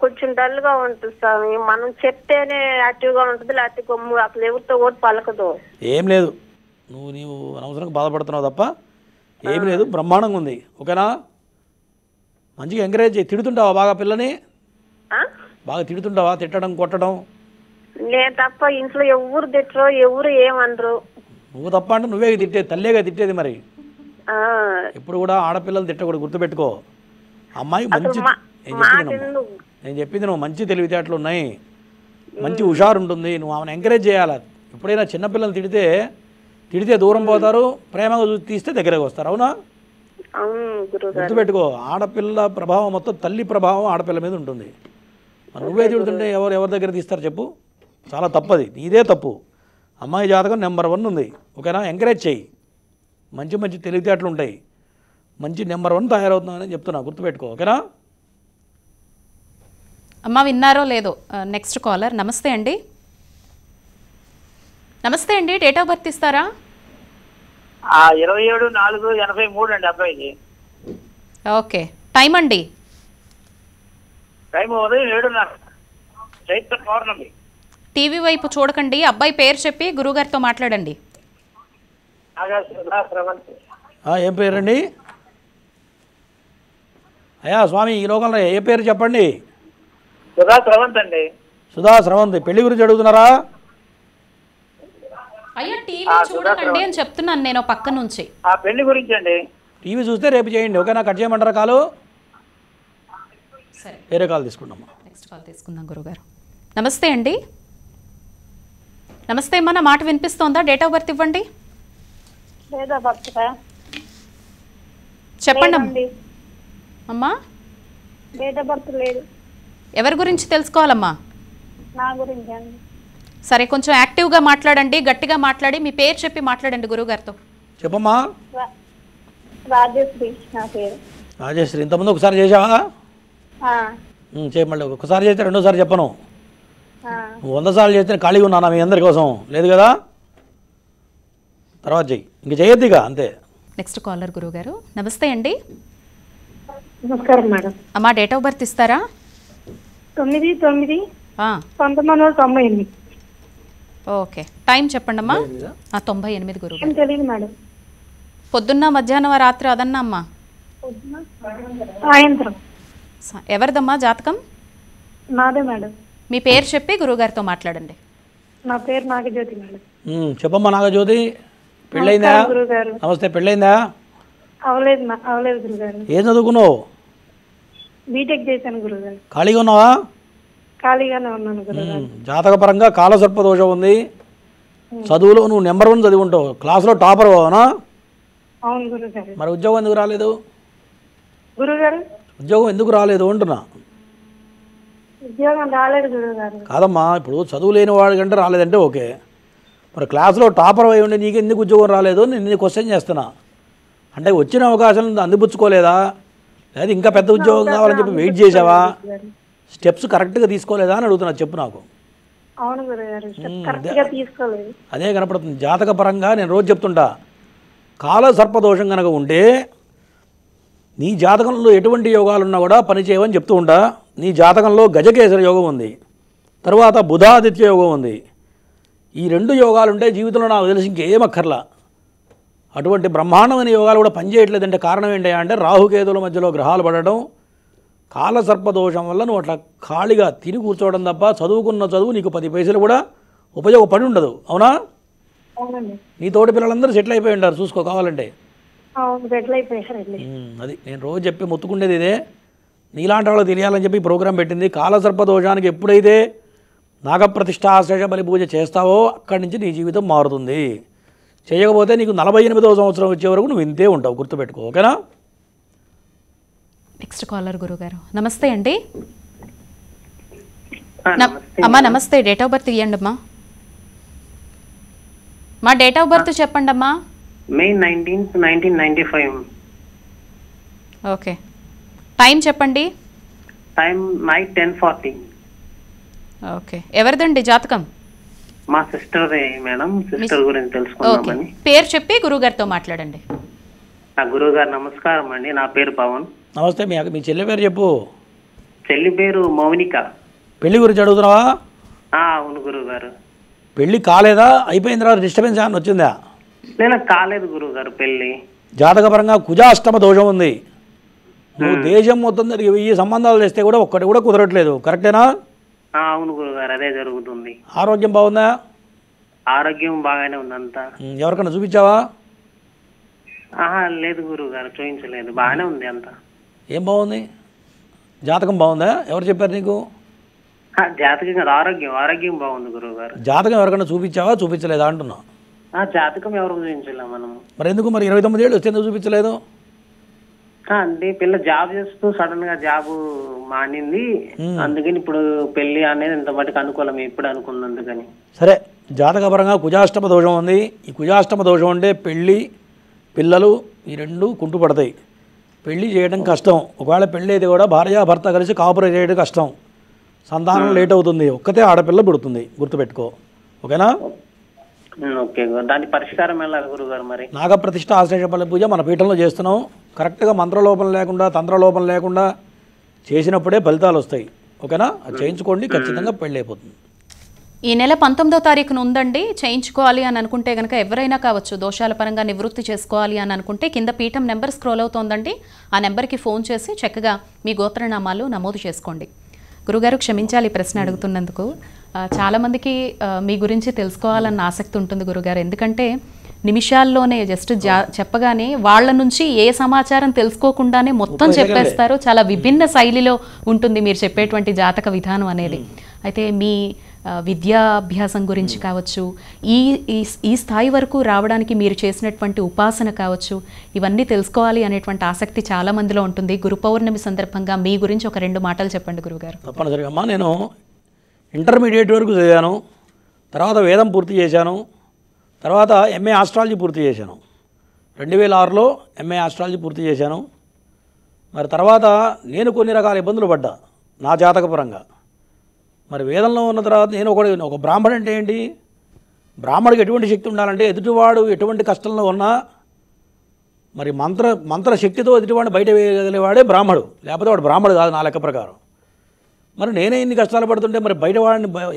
కొంచెం డల్ గా ఉంటుంది స్వామి. మనం చెప్తేనే యాక్టివ్గా ఉంటుంది, లేకపోతే కొమ్ము అసలు ఎవరితో ఓటు పలకదు. ఏం లేదు, నీవు అనవసరంగా బాధపడుతున్నావు తప్ప ఏం లేదు, బ్రహ్మాండంగా ఉంది. ఓకేనా? మంచిగా ఎంకరేజ్ చేయి. తిడుతుంటావా బాగా పిల్లని? బాగా తిడుతుంటావా? తిట్టడం కొట్టడం? నేను తప్ప ఇంట్లో ఎవరు తిట్టరు, ఎవరు ఏమనరు. నువ్వు తప్ప అంటే నువ్వే తిట్టేది, తల్లేగా తిట్టేది. మరి ఎప్పుడు కూడా ఆడపిల్లలు తిట్టకూడదు, గుర్తుపెట్టుకో. అమ్మాయి మంచి, నేను చెప్పింది నువ్వు మంచి తెలివితేటలు ఉన్నాయి, మంచి హుషారు ఉంటుంది. నువ్వు ఆమెను ఎంకరేజ్ చేయాలి. ఎప్పుడైనా చిన్నపిల్లలు తిడితే దూరం పోతారు, ప్రేమగా తీస్తే దగ్గరకు వస్తారు. అవునా? గుర్తుపెట్టుకో. ఆడపిల్ల ప్రభావం మొత్తం, తల్లి ప్రభావం ఆడపిల్ల మీద ఉంటుంది. నువ్వే తిడుతుంటే ఎవరి దగ్గర తీస్తారు చెప్పు? చాలా తప్పది, నీదే తప్పు. అమ్మాయి జాతకం నెంబర్ 1 ఉంది. ఓకేనా? ఎంకరేజ్ చేయి. మంచి మంచి తెలివితేటలు ఉంటాయి, మంచి నెంబర్ 1 తయారవుతుందని చెప్తున్నా, గుర్తుపెట్టుకో. ఓకేనా? అమ్మ విన్నారో లేదో. Next caller. నమస్తే అండి. నమస్తే అండి, డేట్ ఆఫ్ బర్త్ ఇస్తారా? 27/4/83 అండి అబ్బాయికి. ఓకే, టైం అండి? టైం ఉదయం 7:30 చైత్ర పౌర్ణమి. టీవీ వైపు చూడకండి, అబ్బాయి పేరు చెప్పి గురుగారితో మాట్లాడండి. ఏం పేరండి? అయ్యా స్వామి, ఈ లోకంలో ఏ పేరు చెప్పండి? సుధా స్రవంత్ అండి. సుధా స్రవంతి. పెళ్లి గురించి అడుగుతున్నారా? అయ్యా టీవీ చూడకండి అని చెప్తున్నాను నేను పక్క నుంచి. ఆ పెళ్లి గురించి అండి. టీవీ చూస్తే రేపు చేయండి, ఓకేనా? కట్ చేయమంటారా కాలు? సరే, వేరే కాల్ తీసుకుంటామా? నెక్స్ట్ కాల్ తీసుకుందాం గురుగారు. నమస్తే అండి. నమస్తే అమ్మా, నా మాట వినిపిస్తోందా? డేట్ ఆఫ్ బర్త్ ఇవ్వండి. లేదా భర్త చెప్పండి అమ్మా. డేట్ ఆఫ్ బర్త్ లేదు. ఎవరి గురించి తెలుసుకోవాలమ్మా? నా గురించి అండి. సరే, కొంచెం యాక్టివ్గా మాట్లాడండి, గట్టిగా మాట్లాడి మీ పేరు చెప్పి మాట్లాడండి గురువుగారితో. చెప్పమ్మా. రాజశ్రీ నా పేరు. రాజేశ్వరి, ఇంతకుముందు ఒకసారి చేసావా? చేయమండి. ఒకసారి చేస్తే రెండోసారి చెప్పను. 100 సార్లు చేస్తే ఖాళీగా ఉన్నాను మీ అందరి కోసం, లేదు కదా? తర్వాత చెయ్యి, ఇంక చేయొద్దు ఇక, అంతే. నెక్స్ట్ కాలర్ గురువుగారు. నమస్తే అండి. నమస్కారం మేడం. అమ్మా డేట్ ఆఫ్ బర్త్ ఇస్తారా? 9/9/1998. ఓకే, టైం చెప్పండి అమ్మా. 98 గురువు. తెలియదు మేడం. పొద్దున్న, మధ్యాహ్నం, రాత్రి అదన్నా అమ్మా? సాయంత్రం. ఎవరిదమ్మా జాతకం? నాదే మేడం. మీ పేరు చెప్పి గురువుగారితో మాట్లాడండి. నా పేరు నాగజ్యోతి మేడం. చెప్పమ్మా నాగజ్యోతి. పెళ్ళైందా? గురుగారు నమస్తే. పెళ్ళైందా? అవలేదు గురుగారు. ఏం చదువుకున్నావు? బీటెక్ చేశాను గురుగారు. ఖాళీగా ఉన్నావా? ఖాళీగానే ఉన్నాను గురుగారు. జాతకపరంగా కాలసర్ప దోషం ఉంది. చదువులో నువ్వు నెంబర్ 1 చదివి ఉంటావు, క్లాస్లో టాపర్ అవునా? అవును గురుగారు. మరి ఉద్యోగం ఎందుకు రాలేదు? గురుగారు ఉద్యోగం ఎందుకు రాలేదు అంటున్నా. ఉద్యోగం రాలేదు గురుగారు. కాదమ్మా, ఇప్పుడు చదువు లేని వాడి కంటే రాలేదంటే ఓకే, మరి క్లాస్లో టాపర్ అయి ఉండి నీకు ఎందుకు ఉద్యోగం రాలేదు నేను క్వశ్చన్ చేస్తున్నా. అంటే వచ్చిన అవకాశం అందిపుచ్చుకోలేదా, లేదా ఇంకా పెద్ద ఉద్యోగం కావాలని చెప్పి వెయిట్ చేసావా, స్టెప్స్ కరెక్ట్గా తీసుకోలేదా అని అడుగుతున్నా, చెప్పు నాకు. అవును గురుగారు, కరెక్ట్గా తీసుకోలేదు. అదే కనపడుతుంది. జాతకపరంగా నేను రోజు చెప్తుంటా, కాల సర్పదోషం కనుక ఉంటే నీ జాతకంలో ఎటువంటి యోగాలున్నా కూడా పనిచేయవని చెప్తూ ఉంటా. నీ జాతకంలో గజకేసరి యోగం ఉంది, తర్వాత బుధాదిత్య యోగం ఉంది. ఈ 2 యోగాలు ఉంటే జీవితంలో నాకు తెలిసి ఇంకేమక్కర్లా. అటువంటి బ్రహ్మాండమైన యోగాలు కూడా పనిచేయట్లేదంటే కారణం ఏంటి అంటే రాహుకేతుల మధ్యలో గ్రహాలు పడడం, కాలసర్పదోషం వల్ల నువ్వు అట్లా ఖాళీగా తిని కూర్చోవడం తప్ప చదువుకున్న చదువు నీకు 10 పైసలు కూడా ఉపయోగపడి ఉండదు. అవునా? నీ తోటి పిల్లలందరూ సెటిల్ అయిపోయి ఉంటారు, చూసుకో కావాలంటే. అది నేను రోజు చెప్పి మొత్తుకుండేది ఇదే. నీలాంటి వాళ్ళకి తెలియాలని చెప్పి ప్రోగ్రాం పెట్టింది. కాలసర్పదోషానికి ఎప్పుడైతే నాగప్రతిష్ఠాశేష బలి పూజ చేస్తావో అక్కడి నుంచి నీ జీవితం మారుతుంది. చేయకపోతే నీకు 48వ సంవత్సరం వచ్చే వరకు నువ్వు ఇంతే ఉంటావు, గుర్తుపెట్టుకో, ఓకేనా? నెక్స్ట్ కాలర్ గురుగారు. నమస్తే అండి. అమ్మా నమస్తే, డేట్ ఆఫ్ బర్త్ ఇవ్వండి అమ్మా. మా డేట్ ఆఫ్ బర్త్ చెప్పండి అమ్మా. May 19th, 1995. ఓకే, టైం చెప్పండి. Time night 10:40. ఓకే, ఎవరిదండి జాతకం? మా సిస్టర్ మేడం, సిస్టర్ గురించి తెలుసుకుందామని. పేరు చెప్పి గురుగారితో మాట్లాడండి. నా గురువు గారు నమస్కారం అండి, నా పేరు పవన్. నమస్తే. మీ చెల్లి పేరు చెప్పు. చెల్లి పేరు మౌనిక. పెళ్లి గురించి అడుగుతున్నావా? అవును గురువు గారు. పెళ్లి కాలేదా? అయిపోయిన తర్వాత డిస్టర్బెన్స్ ఏమైనా వచ్చిందా? నేను కాలేదు గురువు గారు పెళ్లి. జాతకపరంగా కుజాష్టమ దోషం ఉంది. నువ్వు దేశం మొత్తం తిరిగి ఈ సంబంధాలు చేస్తే కూడా ఒక్కటి కూడా కుదరట్లేదు, కరెక్టేనా? అవును గురువు గారు, అదే జరుగుతుంది. ఆరోగ్యం బాగుందా? ఆరోగ్యం బాగానే ఉంది అంతా. ఎవరికైనా చూపించావా? లేదు గురువు గారు, చూపించలేదు, బాగానే ఉంది అంతా. ఏం బాగుంది? జాతకం బాగుందా? ఎవరు చెప్పారు నీకు? జాతకం కాదు, ఆరోగ్యం బాగుంది గురువు గారు. జాతకం ఎవరికైనా చూపించావా, చూపించలేదా అంటున్నా? జాతకం ఎవరు చూపించలే మనం. మరి ఎందుకు మరి 29 ఏళ్ళు వస్తే ఎందుకు చూపించలేదు? అంటే పిల్ల జాబ్ చేస్తూ సడన్ గా జాబ్ మానింది, అందుకని ఇప్పుడు పెళ్లి అనేది ఇంత మటుకు అనుకోలేము ఇప్పుడు అనుకున్నందుకని. సరే, జాతకపరంగా కుజాష్టమ దోషం ఉంది. ఈ కుజాష్టమ దోషం అంటే పెళ్ళి, పిల్లలు ఈ 2 కుంటుపడతాయి. పెళ్లి చేయడం కష్టం. ఒకవేళ పెళ్ళి అయితే కూడా భార్యాభర్త కలిసి కాపురేట్ చేయడం కష్టం. సంతానం లేట్ అవుతుంది. ఒక్కతే ఆడపిల్ల పుడుతుంది, గుర్తుపెట్టుకో, ఓకేనా? ఓకే గురు. దాని పరిష్కారం ఎలా గురుగారు మరి? నాగప్రతిష్ఠ ఆశ్లేషపల్లి పూజ మన పీఠంలో చేస్తున్నాం. కరెక్ట్గా మంత్రలోపం లేకుండా తంత్రలోపం లేకుండా చేసినప్పుడే ఫలితాలు వస్తాయి. ఓకేనా? అది చేయించుకోండి, ఖచ్చితంగా పెళ్ళి అయిపోతుంది. ఈ నెల 19వ తారీఖున ఉందండి. చేయించుకోవాలి అని అనుకుంటే కనుక ఎవరైనా కావచ్చు, దోషాల పరంగా నివృత్తి చేసుకోవాలి అని అనుకుంటే కింద పీఠం నెంబర్ స్క్రోల్ అవుతోందండి. ఆ నెంబర్కి ఫోన్ చేసి చక్కగా మీ గోత్రనామాలు నమోదు చేసుకోండి. గురుగారు క్షమించాలి ప్రశ్న అడుగుతున్నందుకు. చాలామందికి మీ గురించి తెలుసుకోవాలన్న ఆసక్తి ఉంటుంది గురుగారు. ఎందుకంటే నిమిషాల్లోనే జస్ట్ చెప్పగానే వాళ్ళ నుంచి ఏ సమాచారం తెలుసుకోకుండానే మొత్తం చెప్పేస్తారు. చాలా విభిన్న శైలిలో ఉంటుంది మీరు చెప్పేటువంటి జాతక విధానం అనేది. అయితే మీ విద్యాభ్యాసం గురించి కావచ్చు, ఈ స్థాయి వరకు రావడానికి మీరు చేసినటువంటి ఉపాసన కావచ్చు, ఇవన్నీ తెలుసుకోవాలి అనేటువంటి ఆసక్తి చాలా మందిలో ఉంటుంది. గురు పౌర్ణమి సందర్భంగా మీ గురించి ఒక 2 మాటలు చెప్పండి గురుగారు. తప్పనిసరిగా అమ్మా, నేను ఇంటర్మీడియట్ వరకు చదివాను. తర్వాత వేదం పూర్తి చేశాను. తర్వాత ఎంఏ ఆస్ట్రాలజీ పూర్తి చేశాను. 2006లో ఎంఏ ఆస్ట్రాలజీ పూర్తి చేశాను. మరి తర్వాత నేను కొన్ని రకాల ఇబ్బందులు పడ్డా నా జాతకపరంగా. మరి వేదంలో ఉన్న తర్వాత నేను ఒక బ్రాహ్మణుడు అంటే ఏంటి? బ్రాహ్మడికి ఎటువంటి శక్తి ఉండాలంటే ఎదుటివాడు ఎటువంటి కష్టంలో ఉన్నా మరి మంత్ర శక్తితో ఎదుటివాడిని బయట వేయగలిగేవాడే బ్రాహ్మడు. లేకపోతే వాడు బ్రాహ్మడు కాదు నా లెక్క ప్రకారం. మరి నేనే ఇన్ని కష్టాలు పడుతుంటే మరి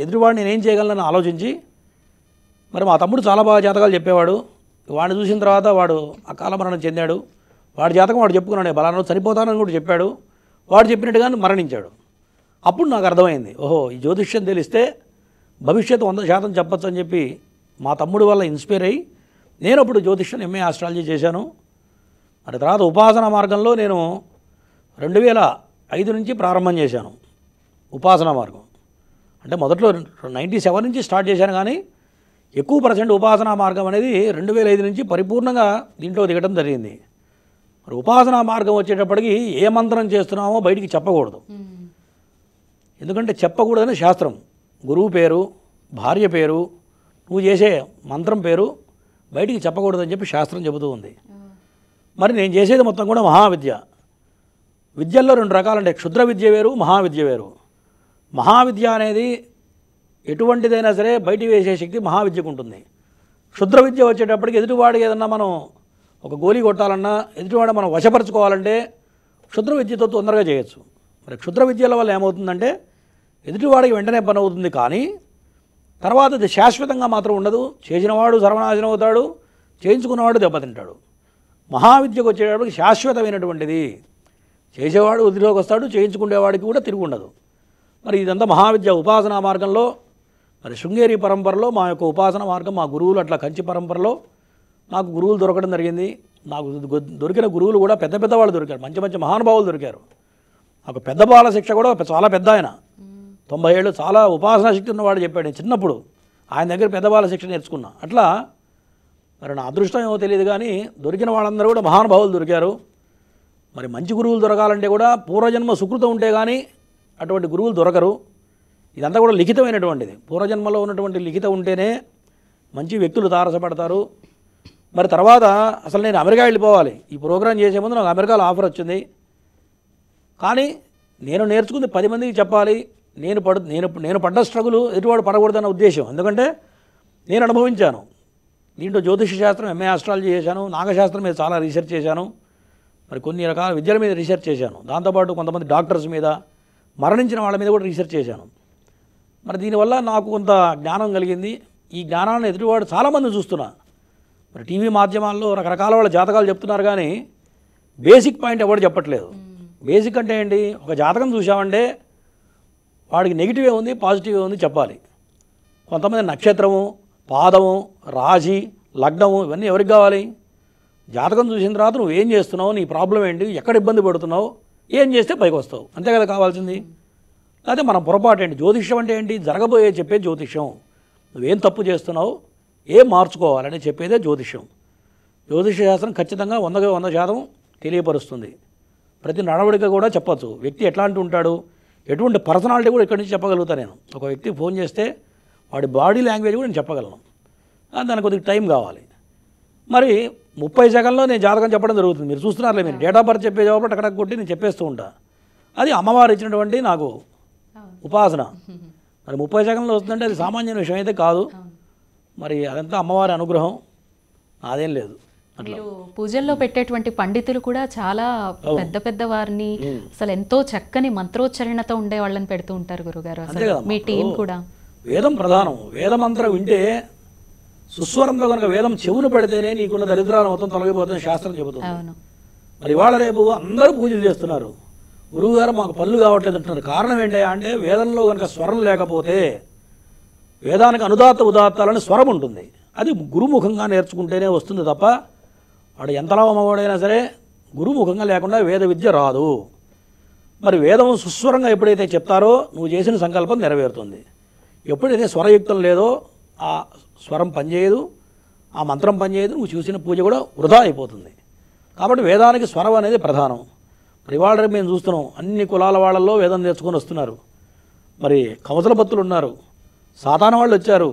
ఎదుటివాడిని నేనేం చేయగలనని ఆలోచించి మరి మా తమ్ముడు చాలా బాగా జాతకాలు చెప్పేవాడు. వాడిని చూసిన తర్వాత వాడు అకాల మరణం చెందాడు. వాడి జాతకం వాడు చెప్పుకున్నాడు, బలానా చనిపోతానని కూడా చెప్పాడు. వాడు చెప్పినట్టుగా మరణించాడు. అప్పుడు నాకు అర్థమైంది, ఓహో ఈ జ్యోతిష్యం తెలిస్తే భవిష్యత్తు 100% చెప్పచ్చు అని చెప్పి మా తమ్ముడు వల్ల ఇన్స్పైర్ అయ్యి నేను అప్పుడు జ్యోతిష్యం ఎంఏ ఆస్ట్రాలజీ చేశాను. మరి తర్వాత ఉపాసనా మార్గంలో నేను 2005 నుంచి ప్రారంభం చేశాను ఉపాసనా మార్గం. అంటే మొదట్లో 97 నుంచి స్టార్ట్ చేశాను, కానీ ఎక్కువ % ఉపాసనా మార్గం అనేది 2005 నుంచి పరిపూర్ణంగా దీంట్లో దిగడం జరిగింది. మరి ఉపాసనా మార్గం వచ్చేటప్పటికి ఏ మంత్రం చేస్తున్నామో బయటికి చెప్పకూడదు. ఎందుకంటే చెప్పకూడదని శాస్త్రం. గురువు పేరు, భార్య పేరు, నువ్వు చేసే మంత్రం పేరు బయటికి చెప్పకూడదని చెప్పి శాస్త్రం చెబుతూ ఉంది. మరి నేను చేసేది మొత్తం కూడా మహావిద్య. విద్యల్లో 2 రకాలంటే క్షుద్ర విద్య వేరు, మహావిద్య వేరు. మహావిద్య అనేది ఎటువంటిదైనా సరే బయట వేసే శక్తి మహావిద్యకు ఉంటుంది. క్షుద్ర విద్య వచ్చేటప్పటికి ఎదుటివాడికి ఏదన్నా మనం ఒక గోలీ కొట్టాలన్నా, ఎదుటివాడు మనం వశపరచుకోవాలంటే క్షుద్ర విద్యతో తొందరగా చేయొచ్చు. మరి క్షుద్ర విద్యల వల్ల ఏమవుతుందంటే ఎదుటివాడికి వెంటనే పని అవుతుంది, కానీ తర్వాత అది శాశ్వతంగా మాత్రం ఉండదు. చేసినవాడు సర్వనాశనం అవుతాడు, చేయించుకున్నవాడు దెబ్బతింటాడు. మహావిద్యకు వచ్చేటప్పటికి శాశ్వతమైనటువంటిది. చేసేవాడు వృద్ధిలోకి వస్తాడు, చేయించుకునేవాడికి కూడా తిరిగి ఉండదు. మరి ఇదంతా మహావిద్య ఉపాసనా మార్గంలో. మరి శృంగేరి పరంపరలో మా యొక్క ఉపాసన మార్గం, మా గురువులు అట్లా కంచి పరంపరలో నాకు గురువులు దొరకడం జరిగింది. నాకు దొరికిన గురువులు కూడా పెద్ద పెద్ద వాళ్ళు దొరికారు, మంచి మంచి మహానుభావులు దొరికారు. నాకు పెద్ద బాల శిక్ష కూడా చాలా పెద్ద ఆయన, 90 ఏళ్ళు, చాలా ఉపాసనా శక్తి ఉన్నవాడు చెప్పాడు. నేను చిన్నప్పుడు ఆయన దగ్గర పెద్ద బాల శిక్ష నేర్చుకున్నా. అట్లా మరి నా అదృష్టం ఏమో తెలియదు, కానీ దొరికిన వాళ్ళందరూ కూడా మహానుభావులు దొరికారు. మరి మంచి గురువులు దొరకాలంటే కూడా పూర్వజన్మ సుకృతం ఉంటే కానీ అటువంటి గురువులు దొరకరు. ఇదంతా కూడా లిఖితమైనటువంటిది. పూర్వజన్మలో ఉన్నటువంటి లిఖితం ఉంటేనే మంచి వ్యక్తులు తారసపడతారు. మరి తర్వాత అసలు నేను అమెరికా వెళ్ళిపోవాలి. ఈ ప్రోగ్రాం చేసే ముందు నాకు అమెరికాలో ఆఫర్ వచ్చింది, కానీ నేను నేర్చుకుంది 10 మందికి చెప్పాలి. నేను పడ్డ స్ట్రగులు ఎటువాడు పడకూడదన్న ఉద్దేశం. ఎందుకంటే నేను అనుభవించాను. దీంట్లో జ్యోతిష శాస్త్రం, ఎంఏ ఆస్ట్రాలజీ చేశాను, నాగశాస్త్రం మీద చాలా రీసెర్చ్ చేశాను, మరి కొన్ని రకాల విద్యల మీద రీసెర్చ్ చేశాను. దాంతోపాటు కొంతమంది డాక్టర్స్ మీద, మరణించిన వాళ్ళ మీద కూడా రీసెర్చ్ చేశాను. మరి దీనివల్ల నాకు కొంత జ్ఞానం కలిగింది. ఈ జ్ఞానాన్ని ఎదుటివాడు చాలామంది చూస్తున్నా. మరి టీవీ మాధ్యమాల్లో రకరకాల వాళ్ళ జాతకాలు చెప్తున్నారు, కానీ బేసిక్ పాయింట్ ఎవరు చెప్పట్లేదు. బేసిక్ అంటే ఏంటి? ఒక జాతకం చూసామంటే వాడికి నెగిటివే ఉంది, పాజిటివే ఉంది చెప్పాలి. కొంతమంది నక్షత్రము, పాదము, రాశి, లగ్నము ఇవన్నీ ఎవరికి కావాలి? జాతకం చూసిన తర్వాత నువ్వు ఏం చేస్తున్నావు, నీ ప్రాబ్లం ఏంటి, ఎక్కడ ఇబ్బంది పడుతున్నావు, ఏం చేస్తే పైకి వస్తావు, అంతే కదా కావాల్సింది. అదే మనం పొరపాటు ఏంటి? జ్యోతిష్యం అంటే ఏంటి? జరగబోయే చెప్పేది జ్యోతిష్యం. నువ్వేం తప్పు చేస్తున్నావు, ఏం మార్చుకోవాలని చెప్పేదే జ్యోతిష్యం. జ్యోతిష శాస్త్రం ఖచ్చితంగా 100% తెలియపరుస్తుంది. ప్రతి నడవడిక కూడా చెప్పచ్చు. వ్యక్తి ఎట్లాంటి ఉంటాడు, ఎటువంటి పర్సనాలిటీ కూడా ఇక్కడి నుంచి చెప్పగలుగుతాను నేను. ఒక వ్యక్తికి ఫోన్ చేస్తే వాడి బాడీ లాంగ్వేజ్ కూడా నేను చెప్పగలను. దానికి కొద్దిగా టైం కావాలి. మరి 30 సెకండ్లో నేను జాతకం చెప్పడం జరుగుతుంది. మీరు చూస్తున్నారులే, మీరు డేట్ ఆఫ్ బర్త్ చెప్పే జవాబు అక్కడ కొట్టి నేను చెప్పేస్తూ ఉంటా. అది అమ్మవారు ఇచ్చినటువంటి నాకు ఉపాసన. మరి 30 సెకండ్లో వస్తుందంటే అది సామాన్య విషయం అయితే కాదు. మరి అదంతా అమ్మవారి అనుగ్రహం, నాదేం లేదు. మీరు పూజల్లో పెట్టేటువంటి పండితులు కూడా చాలా పెద్ద పెద్ద వారిని అసలు ఎంతో చక్కని మంత్రోచ్చరణతో ఉండే వాళ్ళని పెడుతూ ఉంటారు గురుగారు. అసలు మీ టీం కూడా వేదం ప్రధానం. వేదమంత్రం వింటే సుస్వరంతో కనుక వేదం చెవును పెడితేనే నీకున్న దరిద్రాలు మొత్తం తొలగిపోతుందని శాస్త్రం చెబుతుంది. అవును. మరి ఇవాళ రేపు అందరూ పూజలు చేస్తున్నారు. గురువుగారు మాకు పళ్ళు కావట్లేదు అంటున్నారు. కారణం ఏంటయ్యా అంటే వేదంలో కనుక స్వరం లేకపోతే, వేదానికి అనుదాత్త ఉదాత్తాలని స్వరం ఉంటుంది, అది గురుముఖంగా నేర్చుకుంటేనే వస్తుంది తప్ప వాడు ఎంతలా అమ్మవాడైనా సరే గురుముఖంగా లేకుండా వేద విద్య రాదు. మరి వేదం సుస్వరంగా ఎప్పుడైతే చెప్తారో నువ్వు చేసిన సంకల్పం నెరవేరుతుంది. ఎప్పుడైతే స్వరయుక్తం లేదో ఆ స్వరం పనిచేయదు, ఆ మంత్రం పనిచేయదు, నువ్వు చూసిన పూజ కూడా వృధా అయిపోతుంది. కాబట్టి వేదానికి స్వరం అనేది ప్రధానం. మరి ఇవాళ రేపు మేము చూస్తున్నాం అన్ని కులాల వాళ్ళల్లో వేదం నేర్చుకొని వస్తున్నారు. మరి కవసల భక్తులు ఉన్నారు, సాతాన వాళ్ళు వచ్చారు,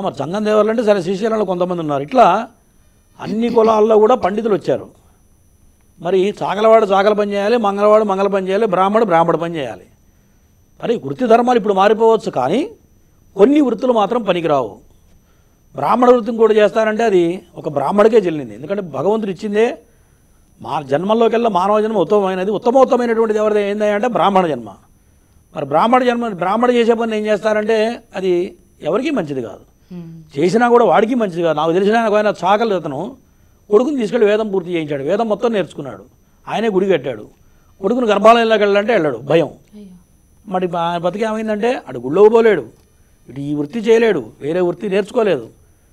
మరి జంగం దేవర్లు అంటే సరే శ్రీశైలంలో కొంతమంది ఉన్నారు. ఇట్లా అన్ని కులాల్లో కూడా పండితులు వచ్చారు. మరి చాకలవాడు చాకల పని చేయాలి, మంగళవాడు మంగళ పని చేయాలి, బ్రాహ్మడు పని చేయాలి. మరి వృత్తి ధర్మాలు ఇప్పుడు మారిపోవచ్చు, కానీ కొన్ని వృత్తులు మాత్రం పనికిరావు. బ్రాహ్మణ వృత్తిని కూడా చేస్తారంటే అది ఒక బ్రాహ్మడికే చెల్లింది. ఎందుకంటే భగవంతుడు ఇచ్చిందే మా జన్మల్లోకెల్లా మానవ జన్మ ఉత్తమమైనది. ఉత్తమోత్తమైనటువంటిది ఎవరిది ఏంది అంటే బ్రాహ్మణ జన్మ. మరి బ్రాహ్మణ చేసే పని ఏం చేస్తారంటే అది ఎవరికీ మంచిది కాదు. చేసినా కూడా వాడికి మంచిది కాదు. నాకు తెలిసిన ఆయన చాకలి అతను కొడుకుని తీసుకెళ్ళి వేదం పూర్తి చేయించాడు, వేదం మొత్తం నేర్చుకున్నాడు, ఆయనే గుడి కట్టాడు. కొడుకుని గర్భాలయంలోకి వెళ్ళాలంటే వెళ్ళాడు, భయం. మరి ఆయన బతికి ఏమైందంటే అటు గుళ్ళో పోలేడు, ఇటు ఈ వృత్తి చేయలేడు, వేరే వృత్తి నేర్చుకోలేదు,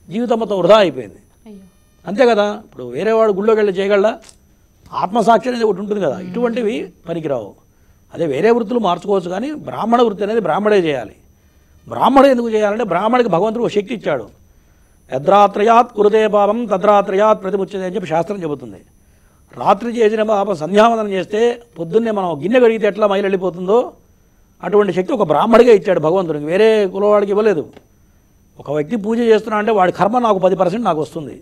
జీవితం మొత్తం వృధా అయిపోయింది. అంతే కదా. ఇప్పుడు వేరే వాడు గుళ్ళోకి వెళ్ళి చేయగలడా? ఆత్మసాక్షి అనేది ఒకటి ఉంటుంది కదా, ఇటువంటివి పనికిరావు. అదే వేరే వృత్తులు మార్చుకోవచ్చు, కానీ బ్రాహ్మణ వృత్తి అనేది బ్రాహ్మడే చేయాలి. బ్రాహ్మడు ఎందుకు చేయాలంటే బ్రాహ్మడికి భగవంతుడు ఒక శక్తి ఇచ్చాడు. యద్రాత్రయాత్ కురుతే పాపం తద్రాత్రయాత్ ప్రతిముచ్యతే అని చెప్పి శాస్త్రం చెబుతుంది. రాత్రి చేసిన పాపం సంధ్యావందనం చేస్తే పొద్దున్నే మనం గిన్నె కడిగితే ఎట్లా మైలు వెళ్ళిపోతుందో అటువంటి శక్తి ఒక బ్రాహ్మడిగా ఇచ్చాడు భగవంతుడికి, వేరే కులవాడికి ఇవ్వలేదు. ఒక వ్యక్తి పూజ చేస్తున్నా అంటే వాడి కర్మ నాకు 10% నాకు వస్తుంది,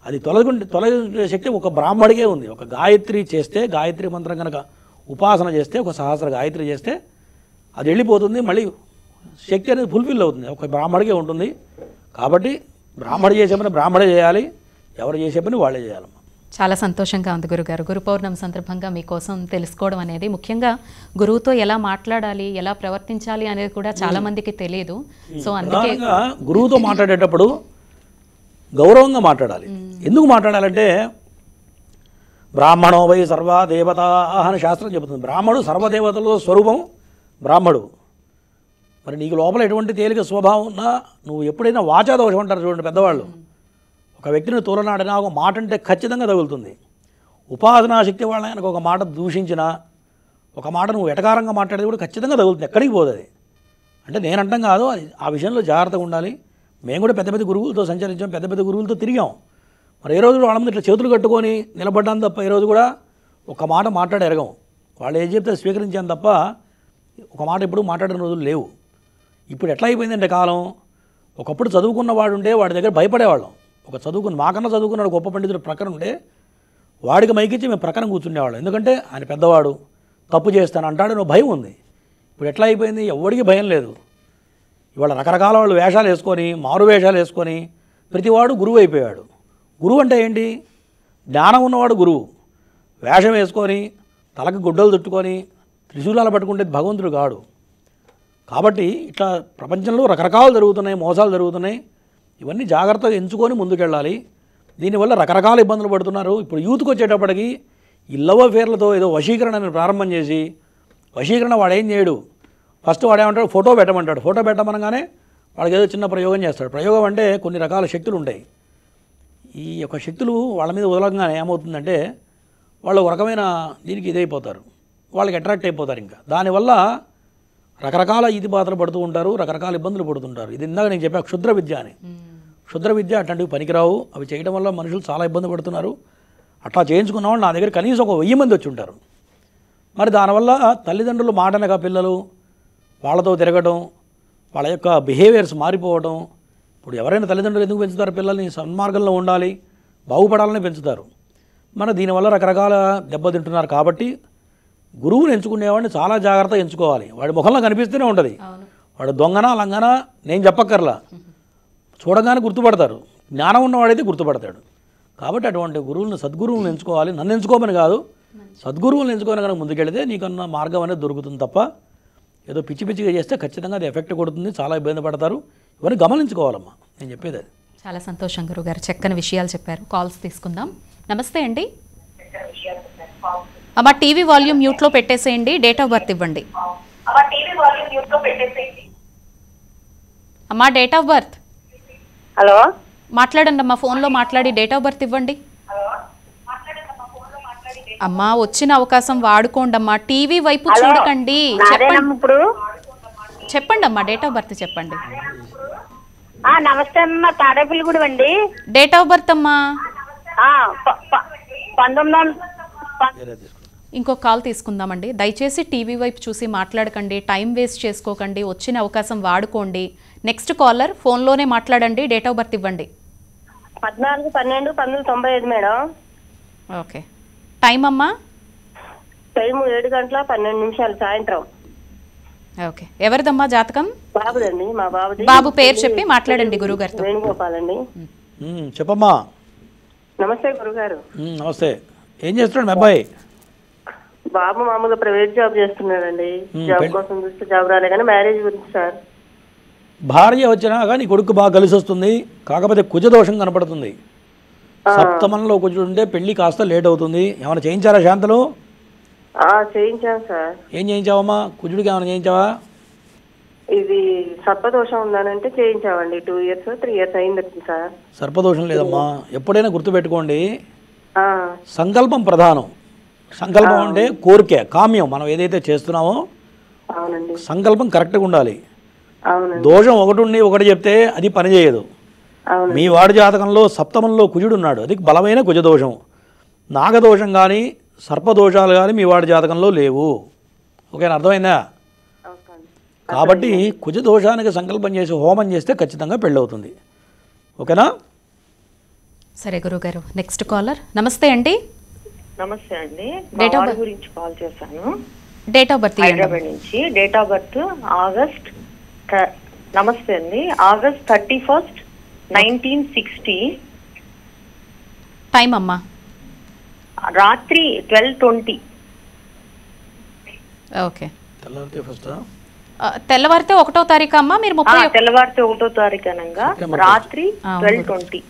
అది తొలగించే శక్తి ఒక బ్రాహ్మడికే ఉంది. ఒక గాయత్రి చేస్తే, గాయత్రి మంత్రం కనుక ఉపాసన చేస్తే, ఒక సహస్ర గాయత్రి చేస్తే అది వెళ్ళిపోతుంది, మళ్ళీ శక్తి అనేది ఫుల్ఫిల్ అవుతుంది, ఒక బ్రాహ్మడికే ఉంటుంది. కాబట్టి బ్రాహ్మడు చేసే పని బ్రాహ్మడే చేయాలి, ఎవరు చేసే పని వాళ్ళే చేయాలమ్మా. చాలా సంతోషంగా ఉంది గురుగారు. గురు పౌర్ణమి సందర్భంగా మీకోసం తెలుసుకోవడం అనేది, ముఖ్యంగా గురువుతో ఎలా మాట్లాడాలి, ఎలా ప్రవర్తించాలి అనేది కూడా చాలా మందికి తెలియదు. సో అందుకే గురువుతో మాట్లాడేటప్పుడు గౌరవంగా మాట్లాడాలి. ఎందుకు మాట్లాడాలంటే బ్రాహ్మణో వై సర్వదేవతా అని శాస్త్రం చెబుతుంది. బ్రాహ్మడు సర్వదేవతల స్వరూపం బ్రాహ్మడు. మరి నీకు లోపల ఎటువంటి తేలిక స్వభావం ఉన్నా, నువ్వు ఎప్పుడైనా వాచాదోషం అంటారు చూడండి పెద్దవాళ్ళు, ఒక వ్యక్తిని తోలనాడినా ఒక మాట అంటే ఖచ్చితంగా తగులుతుంది. ఉపాసనా శక్తి వాళ్ళ ఆయనకు ఒక మాట దూషించినా, ఒక మాట నువ్వు ఎటకారంగా మాట్లాడేది కూడా ఖచ్చితంగా తగులుతుంది, ఎక్కడికి పోదు అది. అంటే నేనంటాం కాదు, అది ఆ విషయంలో జాగ్రత్తగా ఉండాలి. మేము కూడా పెద్ద పెద్ద గురువులతో సంచరించాం, పెద్ద పెద్ద గురువులతో తిరిగాం. మరి ఏ రోజు వాళ్ళ ముందు ఇట్లా చేతులు కట్టుకొని నిలబడ్డాను తప్ప ఏ రోజు కూడా ఒక మాట మాట్లాడి ఎరగం. వాళ్ళు ఏం చెప్తే స్వీకరించాను తప్ప ఒక మాట ఎప్పుడు మాట్లాడిన రోజులు లేవు. ఇప్పుడు ఎట్లా అయిపోయిందంటే కాలం, ఒకప్పుడు చదువుకున్న వాడు ఉంటే వాడి దగ్గర భయపడేవాళ్ళం. ఒక మాకన్నా చదువుకున్నాడు గొప్ప పండితుడు ప్రక్కన ఉంటే వాడికి మైకిచ్చి మేము ప్రక్కన కూర్చునేవాళ్ళం. ఎందుకంటే ఆయన పెద్దవాడు, తప్పు చేస్తాను అంటాడు, నువ్వు భయం ఉంది. ఇప్పుడు ఎట్లా అయిపోయింది, ఎవడికి భయం లేదు. ఇవాళ రకరకాల వాళ్ళు వేషాలు వేసుకొని, మారు వేషాలు వేసుకొని ప్రతివాడు గురువు అయిపోయాడు. గురువు అంటే ఏంటి? జ్ఞానం ఉన్నవాడు గురువు. వేషం వేసుకొని తలకు గుడ్డలు చుట్టుకొని త్రిశూలాలు పట్టుకుంటే భగవంతుడు కాడు. కాబట్టి ఇట్లా ప్రపంచంలో రకరకాలు జరుగుతున్నాయి, మోసాలు జరుగుతున్నాయి. ఇవన్నీ జాగ్రత్తగా ఎంచుకొని ముందుకెళ్ళాలి. దీనివల్ల రకరకాల ఇబ్బందులు పడుతున్నారు. ఇప్పుడు యూత్కి వచ్చేటప్పటికి ఈ లవ్ అఫేర్లతో ఏదో వశీకరణని ప్రారంభం చేసి, వశీకరణ వాడు ఏం చేయడు, ఫస్ట్ వాడు ఏమంటాడు, ఫోటో పెట్టమంటాడు. ఫోటో పెట్టమనగానే వాడికి ఏదో చిన్న ప్రయోగం చేస్తాడు. ప్రయోగం అంటే కొన్ని రకాల శక్తులు ఉంటాయి. ఈ యొక్క శక్తులు వాళ్ళ మీద వదలంగానే ఏమవుతుందంటే వాళ్ళు ఒక రకమైన దీనికి ఇదైపోతారు, వాళ్ళకి అట్రాక్ట్ అయిపోతారు. ఇంకా దానివల్ల రకరకాల బాధలు పడుతూ ఉంటారు, రకరకాల ఇబ్బందులు పడుతుంటారు. ఇది ఇందాక నేను చెప్పా క్షుద్ర విద్య అని. క్షుద్ర విద్య అట్లాంటివి పనికిరావు. అవి చేయడం వల్ల మనుషులు చాలా ఇబ్బంది పడుతున్నారు. అట్లా చేయించుకున్నవాళ్ళు నా దగ్గర కనీసం ఒక 1000 మంది వచ్చి ఉంటారు. మరి దానివల్ల తల్లిదండ్రులు మాటనక పిల్లలు వాళ్ళతో తిరగడం, వాళ్ళ యొక్క బిహేవియర్స్ మారిపోవడం. ఇప్పుడు ఎవరైనా తల్లిదండ్రులు ఎందుకు పెంచుతారు? పిల్లల్ని సన్మార్గంలో ఉండాలి, బాగుపడాలని పెంచుతారు. మన దీనివల్ల రకరకాల దెబ్బతింటున్నారు. కాబట్టి గురువుని ఎంచుకునేవాడిని చాలా జాగ్రత్తగా ఎంచుకోవాలి. వాడి ముఖంలో కనిపిస్తూనే ఉంటుంది, వాడు దొంగనా లంగనా నేను చెప్పక్కర్లా. చూడగానే గుర్తుపడతారు. జ్ఞానం ఉన్నవాడైతే గుర్తుపడతాడు. కాబట్టి అటువంటి గురువులను సద్గురువులను ఎంచుకోవాలి. నన్ను ఎంచుకోమని కాదు, సద్గురువులను ఎంచుకొని కనుక ముందుకెళ్తే నీకన్నా మార్గం అనేది దొరుకుతుంది తప్ప ఏదో పిచ్చి పిచ్చిగా చేస్తే ఖచ్చితంగా అది ఎఫెక్ట్ కొడుతుంది, చాలా ఇబ్బంది పడతారు. ఇవన్నీ గమనించుకోవాలమ్మా, నేను చెప్పేది అది. చాలా సంతోషం గురుగారు, చక్కని విషయాలు చెప్పారు. కాల్స్ తీసుకుందాం. నమస్తే అండి. అమ్మా టీవీ వాల్యూమ్ మ్యూట్లో పెట్టేసేయండి, డేట్ ఆఫ్ బర్త్ ఇవ్వండి. అమ్మా డేట్ ఆఫ్ బర్త్. హలో, మాట్లాడండి అమ్మా, ఫోన్లో మాట్లాడి డేట్ ఆఫ్ బర్త్ ఇవ్వండి. అమ్మా వచ్చిన అవకాశం వాడుకోండి అమ్మా, టీవీ వైపు చూడకండి. చెప్పండి ఇప్పుడు చెప్పండి అమ్మా, డేట్ ఆఫ్ బర్త్ చెప్పండి. నమస్తే అమ్మ, తాడేపల్లిగూడెం అండి. డేట్ ఆఫ్ బర్త్ అమ్మా. 19 ఇంకో కాల్ తీసుకుందామండి. దయచేసి టీవీ వైపు చూసి మాట్లాడకండి, టైం వేస్ట్ చేసుకోకండి, వచ్చిన అవకాశం వాడుకోండి. నెక్స్ట్ కాలర్ ఫోన్లోనే మాట్లాడండి, డేట్ ఆఫ్ బర్త్ ఇవ్వండి. 14/12/1995 మేడం. ఓకే, టైం అమ్మా. టైం 7:12 సాయంత్రం. ఓకే, ఎవరిదమ్మా జాతకం? బాబుదండి, మా బాబుది. బాబు పేరు చెప్పి మాట్లాడండి గురుగారితో. వేణుగోపాల్ అండి. చెప్పమ్మా. నమస్తే గురుగారు. నమస్తే. ఏం చేస్తున్నాడు మీ అబ్బాయి? బాబు మామూలుగా ప్రైవేట్ జాబ్ చేస్తున్నాడండి. జాబ్ కోసం చూస్తే జాబ్ రాలే, కానీ మ్యారేజ్ గురించి సార్. భార్య వచ్చినా కానీ కొడుకు బాగా కలిసి వస్తుంది, కాకపోతే కుజదోషం కనపడుతుంది. సప్తమంలో కుజుడు ఉంటే పెళ్లి కాస్త లేట్ అవుతుంది. ఏమైనా చేయించారా శాంతలు? చేయించాను సార్. ఏం చేయించావమ్మా? కుజుడికి ఏమైనా చేయించావా? ఇది సర్పదోషం ఉందనంటే చేయించామండి. 2 years 3 years అయింది సార్. సర్పదోషం లేదమ్మా. ఎప్పుడైనా గుర్తుపెట్టుకోండి, సంకల్పం ప్రధానం. సంకల్పం అంటే కోరిక, కామ్యం. మనం ఏదైతే చేస్తున్నామో అవునండి, సంకల్పం కరెక్ట్గా ఉండాలి. అవునండి. దోషం ఒకటి ఉండి ఒకటి చెప్తే అది పనిచేయదు. మీ వాడి జాతకంలో సప్తమంలో కుజుడు ఉన్నాడు, అది బలమైన కుజదోషం. నాగదోషం కానీ సర్పదోషాలు కానీ మీ వాడి జాతకంలో లేవు. ఓకేనా, అర్థమైందా? కాబట్టి కుజదోషానికి సంకల్పం చేసి హోమం చేస్తే ఖచ్చితంగా పెళ్ళవుతుంది. ఓకేనా? సరే గురుగారు, నెక్స్ట్ కాలర్. నమస్తే అండి. నమస్తే అండి, డేట్ ఆఫ్ బర్త్ గురించి కాల్ చేశాను. డేట్ ఆఫ్ బర్త్ హైదరాబాద్ నుంచి. Date of birth August. నమస్తే అండి, ఆగస్ట్ 31st 1960. టైం అమ్మా. రాత్రి 12:20. ఓకే, తెల్లారితే ఫస్ట్ తెల్లవారితే 1వ తారీఖు అమ్మా. మీరు 30 తెల్లవారితే 1వ తారీఖు అనగా రాత్రి 12:20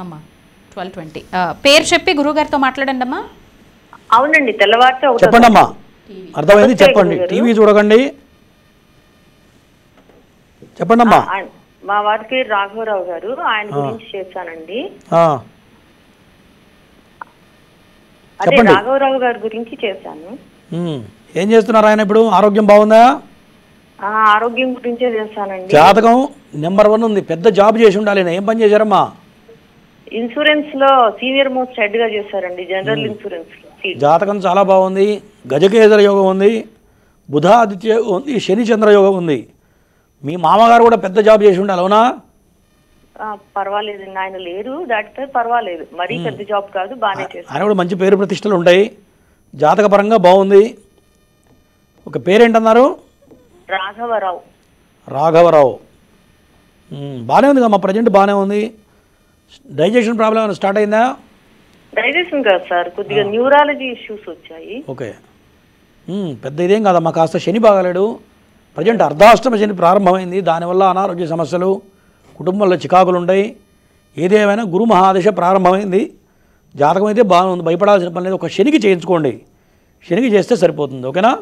అమ్మా. 12:20. పేరు చెప్పి గురుగారితో మాట్లాడండి అమ్మా. అవునండి, తెల్లవారితే చెప్పండి అమ్మా. అర్థమైంది, చెప్పండి. టీవీ చూడకండి, చెప్పండి అమ్మా. మా వారి పేరు రాఘవరావు గారు, ఆయన గురించి చేశానండి. అదే రాఘవరావు గారి గురించి చేశాను. ఏం చేస్తున్నారు ఆయన ఇప్పుడు? ఆరోగ్యం బాగుందా? ఆరోగ్యం గురించే చేశానండి. జాతకం నెంబర్ 1 ఉంది, పెద్ద జాబ్ చేసి ఉండాలి. ఏం పని చేశారమ్మా? ఇన్సూరెన్స్ లో సీనియర్ మోస్ట్ హెడ్ గా చేశారండి, జనరల్ ఇన్సూరెన్స్ లో. జాతకం చాలా బాగుంది, గజకేసర యోగం ఉంది, బుధాదిత్య యోగం ఉంది, శని చంద్ర యోగం ఉంది. మీ మామగారు కూడా పెద్ద జాబ్ చేసి ఉండాలి, అవునా? పర్వాలేదండి, ఆయన లేరు, దాటితే పర్వాలేదు, మరీ పెద్ద జాబ్ కాదు, బాగానే చేశారు. ఆయన కూడా మంచి పేరు ప్రతిష్టలు ఉంటాయి, జాతక పరంగా బాగుంది. ఒక పేరేంటన్నారు? రాఘవరావు. రాఘవరావు. బాగానే ఉంది కమ్మా, ప్రజెంట్ బాగానే ఉంది. డైజెషన్ ప్రాబ్లం ఏమైనా స్టార్ట్ అయిందా? డైజెషన్ కాదు సార్, కొద్దిగా న్యూరాలజీ ఇష్యూస్ వచ్చాయి. ఓకే, పెద్ద ఇదేం కాదమ్మా, కాస్త శని బాగాలేడు. ప్రజెంట్ అర్ధాష్టమ శని ప్రారంభమైంది, దానివల్ల అనారోగ్య సమస్యలు, కుటుంబంలో చికాకులు ఉంటాయి. ఏదేమైనా గురు మహాదశ ప్రారంభమైంది. జాతకం అయితే బాగుంది, భయపడాల్సిన పని లేదు. ఒక శనికి చేయించుకోండి, శనికి చేస్తే సరిపోతుంది. ఓకేనా?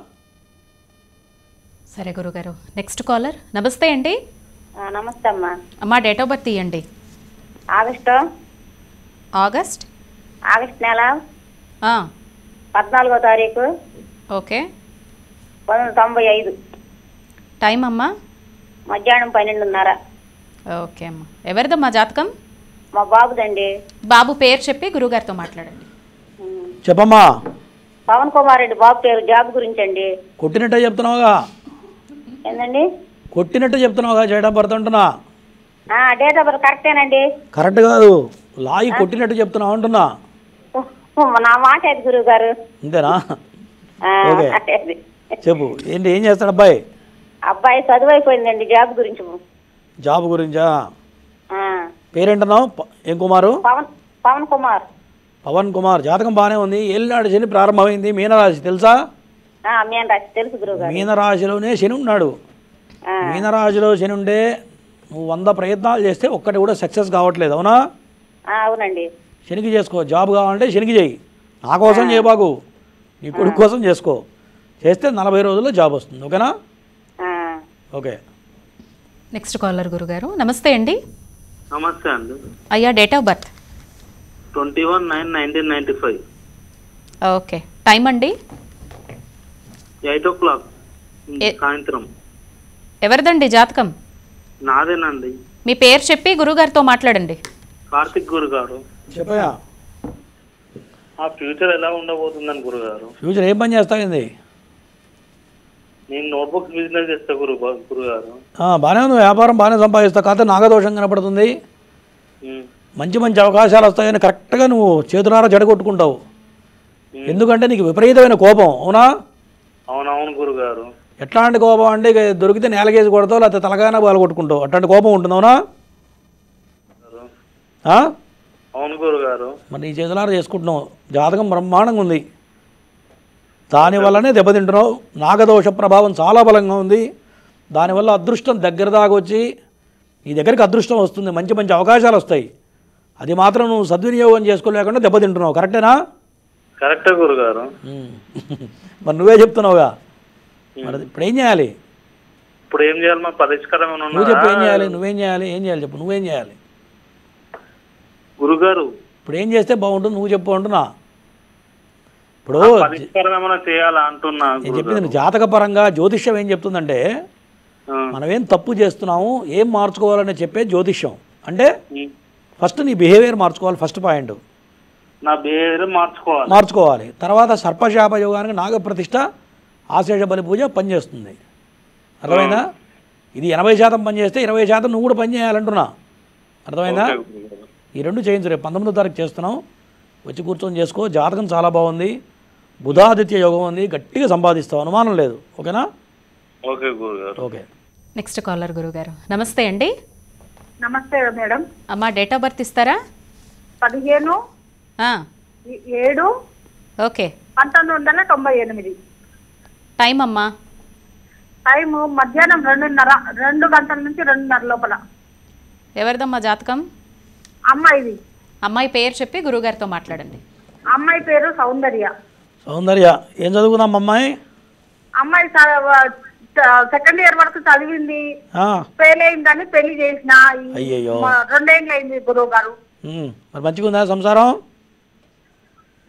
సరే గురుగారు, నెక్స్ట్ కాలర్. నమస్తే అండి. నమస్తే అమ్మా. అమ్మా డేట్ ఆఫ్ బర్త్ ఇవ్వండి. ఆగస్ట్ నెల 14వ తారీఖు. ఓకే. 1995. టైం అమ్మా? మధ్యాహ్నం 12:30. ఓకే అమ్మా. ఎవరిదమ్మా జాతకం? మా బాబుదండి. బాబు పేరు చెప్పి గురుగారితో మాట్లాడండి. చెప్పమ్మా. పవన్ కుమార్ రెడ్డి బాబు పేరు. జాబ్ గురించి అండి. కొట్టినట్టే చెప్తున్నావుగా? ఏందండి? కొట్టినట్టు చెప్తున్నావుగా, డేట్ ఆఫ్ బర్త్ అంటున్నా. డేట్ ఆఫ్ బర్త్ కరెక్టేనండి. కరెక్ట్ కాదు, లాయి కొట్టినట్టు చెప్తున్నావు అంటున్నా. నా మాట అది గురువు గారు. అంతేనా? ఓకే, చెప్పు. ఏంటి, ఏం చేస్తాడు అబ్బాయి? అబ్బాయి చదువు అయిపోయిందండి. జాబ్ గురించి. జాబ్ గురించా? పేరేంటున్నావు? ఏం కుమారు? పవన్ కుమార్. పవన్ కుమార్. జాతకం బాగానే ఉంది. ఏలినాడు శని ప్రారంభమైంది. మీనరాశి తెలుసా? మీనరాశి తెలుసు గురుగారు. మీనరాశిలోనే శని ఉన్నాడు. మీనరాశిలో శని ఉండే నువ్వు 100 ప్రయత్నాలు చేస్తే ఒక్కటి కూడా సక్సెస్ కావట్లేదు. అవునా? అవునండి. శనికి చేసుకో. జాబ్ కావాలంటే శనికి చేయి. నా కోసం చేయబాకు, నీ కొడుకు కోసం చేసుకో. చేస్తే 40 రోజుల్లో జాబ్ వస్తుంది. ఓకేనా? ఓకే. నెక్స్ట్ కాలర్ గురుగారు. నమస్తే అండి. నమస్తే అండి. అయ్యా date of birth? 21/9/1995. Okay. Time అండి? 8 o'clock సాయంత్రం. ఎవరిదండి జాతకం? నాదేనండి. మీ పేరు చెప్పి గురుగారితో మాట్లాడండి. కార్తిక్ గురుగారు. చెప్పయా. ఆ ఫ్యూచర్ ఎలా ఉండబోతుందని గురుగారు? ఫ్యూచర్ ఏం పని చేస్తాయింది? నేను నోట్బుక్స్ బిజినెస్ చేస్తా గురుగారు. బాగానే ఉంది. వ్యాపారం బాగానే సంపాదిస్తా. కాకపోతే నాగదోషం కనపడుతుంది. మంచి మంచి అవకాశాలు వస్తాయని కరెక్ట్గా నువ్వు చేతులారా జడగొట్టుకుంటావు. ఎందుకంటే నీకు విపరీతమైన కోపం. అవునా? అవునవును గురుగారు. ఎట్లాంటి కోపం అంటే ఇక దొరికితే నేలకేసి కొడతావు, లేకపోతే తలగానే బాగా కొట్టుకుంటావు. అట్లాంటి కోపం ఉంటుంది. అవునా? అవును గురుగారు. మరి నీ చేతులారా చేసుకుంటున్నావు. జాతకం బ్రహ్మాండంగా ఉంది. దానివల్లనే దెబ్బతింటున్నావు. నాగదోష ప్రభావం చాలా బలంగా ఉంది. దానివల్ల అదృష్టం దగ్గర దాకా వచ్చి నీ దగ్గరికి అదృష్టం వస్తుంది. మంచి మంచి అవకాశాలు వస్తాయి. అది మాత్రం నువ్వు సద్వినియోగం చేసుకోలేకుండా దెబ్బతింటున్నావు. కరెక్టేనా? కరెక్టే గురుగారు. మరి నువ్వే చెప్తున్నావుగా. మరి ఇప్పుడు ఏం చేయాలి? ఇప్పుడు ఏం చేయాలి? మా పరిష్కారం నువ్వు చెప్పు. ఏం చేయాలి? నువ్వేం చేయాలి? ఏం చేయాలి చెప్పు. నువ్వేం చేయాలి గురుగారు? ఇప్పుడు ఏం చేస్తే బాగుంటుంది నువ్వు చెప్పు అంటున్నా. ఇప్పుడు పరిష్కారం ఏమైనా చేయాలా అంటున్నా. నేను చెప్పింది జాతకపరంగా జ్యోతిష్యం ఏం చెప్తుందంటే మనం ఏం తప్పు చేస్తున్నాము, ఏం మార్చుకోవాలని చెప్పే జ్యోతిష్యం. అంటే ఫస్ట్ నీ బిహేవియర్ మార్చుకోవాలి. ఫస్ట్ పాయింట్ నా బిహేవియర్ మార్చుకోవాలి. తర్వాత సర్పశాప యోగానికి నాగప్రతిష్ఠ ఆశేష బలి పూజ పనిచేస్తుంది. అర్థమైందా? ఇది 80% పనిచేస్తే 20% నువ్వు కూడా పని చేయాలంటున్నా. అర్థమైందా? ఈ రెండు చేయించు. రేపు 19వ తారీఖు చేస్తున్నావు. వచ్చి కూర్చొని చేసుకో. జాతకం చాలా బాగుంది. బుధాదిత్య యోగం ఉంది. గట్టిగా సంపాదిస్తావు, అనుమానం లేదు. ఓకేనా? ఓకే గురుగారు. ఓకే. నెక్స్ట్ కాలర్ గురుగారు. నమస్తే అండి. నమస్తే మేడం. అమ్మా డేట్ ఆఫ్ బర్త్ ఇస్తారా? 15/7 ఓకే. 1998. టైం అమ్మా? టైము మధ్యాహ్నం 2 గంటల నుంచి 2:30 లోపల. ఎవరిదమ్మా జాతకం? అమ్మాయిది. అమ్మాయి పేరు చెప్పి గురుగారితో మాట్లాడండి. అమ్మాయి పేరు సౌందర్య. సౌందర్య ఏం చదువుకుందాం అమ్మాయి? అమ్మాయి సెకండ్ ఇయర్ వరకు చదివింది. ఫెయిల్ అయిందని పెళ్లి చేసిన. 2 ఏళ్ళు అయింది గురువు గారు. మరి మంచిగా ఉందా సంసారం?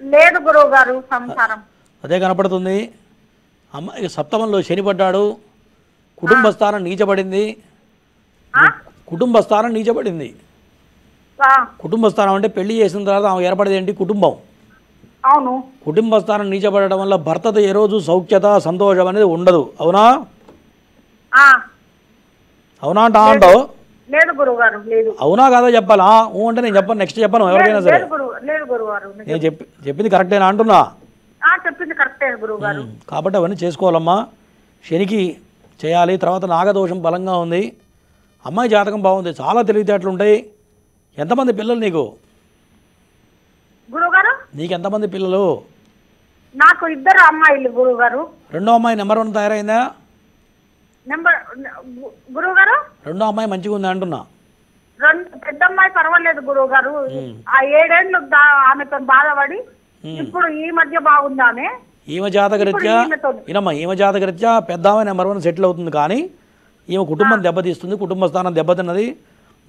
లేదు గురువు గారు, సంసారం అదే కనపడుతుంది. అమ్మాయి సప్తమంలో శని పడ్డాడు. కుటుంబ స్థానం నీచబడింది. కుటుంబ స్థానం నీచబడింది. కుటుంబ స్థానం అంటే పెళ్లి చేసిన తర్వాత ఆమె ఏర్పడేది ఏంటి? కుటుంబం. అవును. కుటుంబ స్థానం నీచబడడం వల్ల భర్తతో ఏ రోజు సౌఖ్యత సంతోషం అనేది ఉండదు. అవునా? అవునా అంటావు? లేదు గురువు గారు, లేదు. అవునా కాదా చెప్పాలా? అంటే నేను చెప్పను. నెక్స్ట్ చెప్పను ఎవరికైనా సరే. లేదు గురువు గారు, నేను చెప్పింది కరెక్టేనా అంటున్నా. చెప్పింది కరెక్టే గురువు గారు. కాబట్టి అవన్నీ చేసుకోవాలమ్మా. శనికి చేయాలి. తర్వాత నాగదోషం బలంగా ఉంది. అమ్మాయి జాతకం బాగుంది. చాలా తెలివితేటలు ఉంటాయి. ఎంతమంది పిల్లలు నీకు? గురువు గారు నీకు ఎంతమంది పిల్లలు? నాకు 2 అమ్మాయిలు గురువు గారు. రెండో అమ్మాయి నెంబర్ 1 తయారైందా? గురువు గారు రెండో అమ్మాయి మంచిగా ఉంది అంటున్నా. పెద్ద అమ్మాయి పర్వాలేదు గురువు గారు. ఆ 7 ఏళ్ళు ఆమెతో బాధపడి ఇప్పుడు ఈ మధ్య బాగుంది ఆమె. ఈమె జాతకరీత్యా ఈమె జాతకరీత్యా పెద్ద ఆమె నెంబర్ 1 సెటిల్ అవుతుంది. కానీ ఈమె కుటుంబం దెబ్బతీస్తుంది. కుటుంబ స్థానం దెబ్బతిన్నది.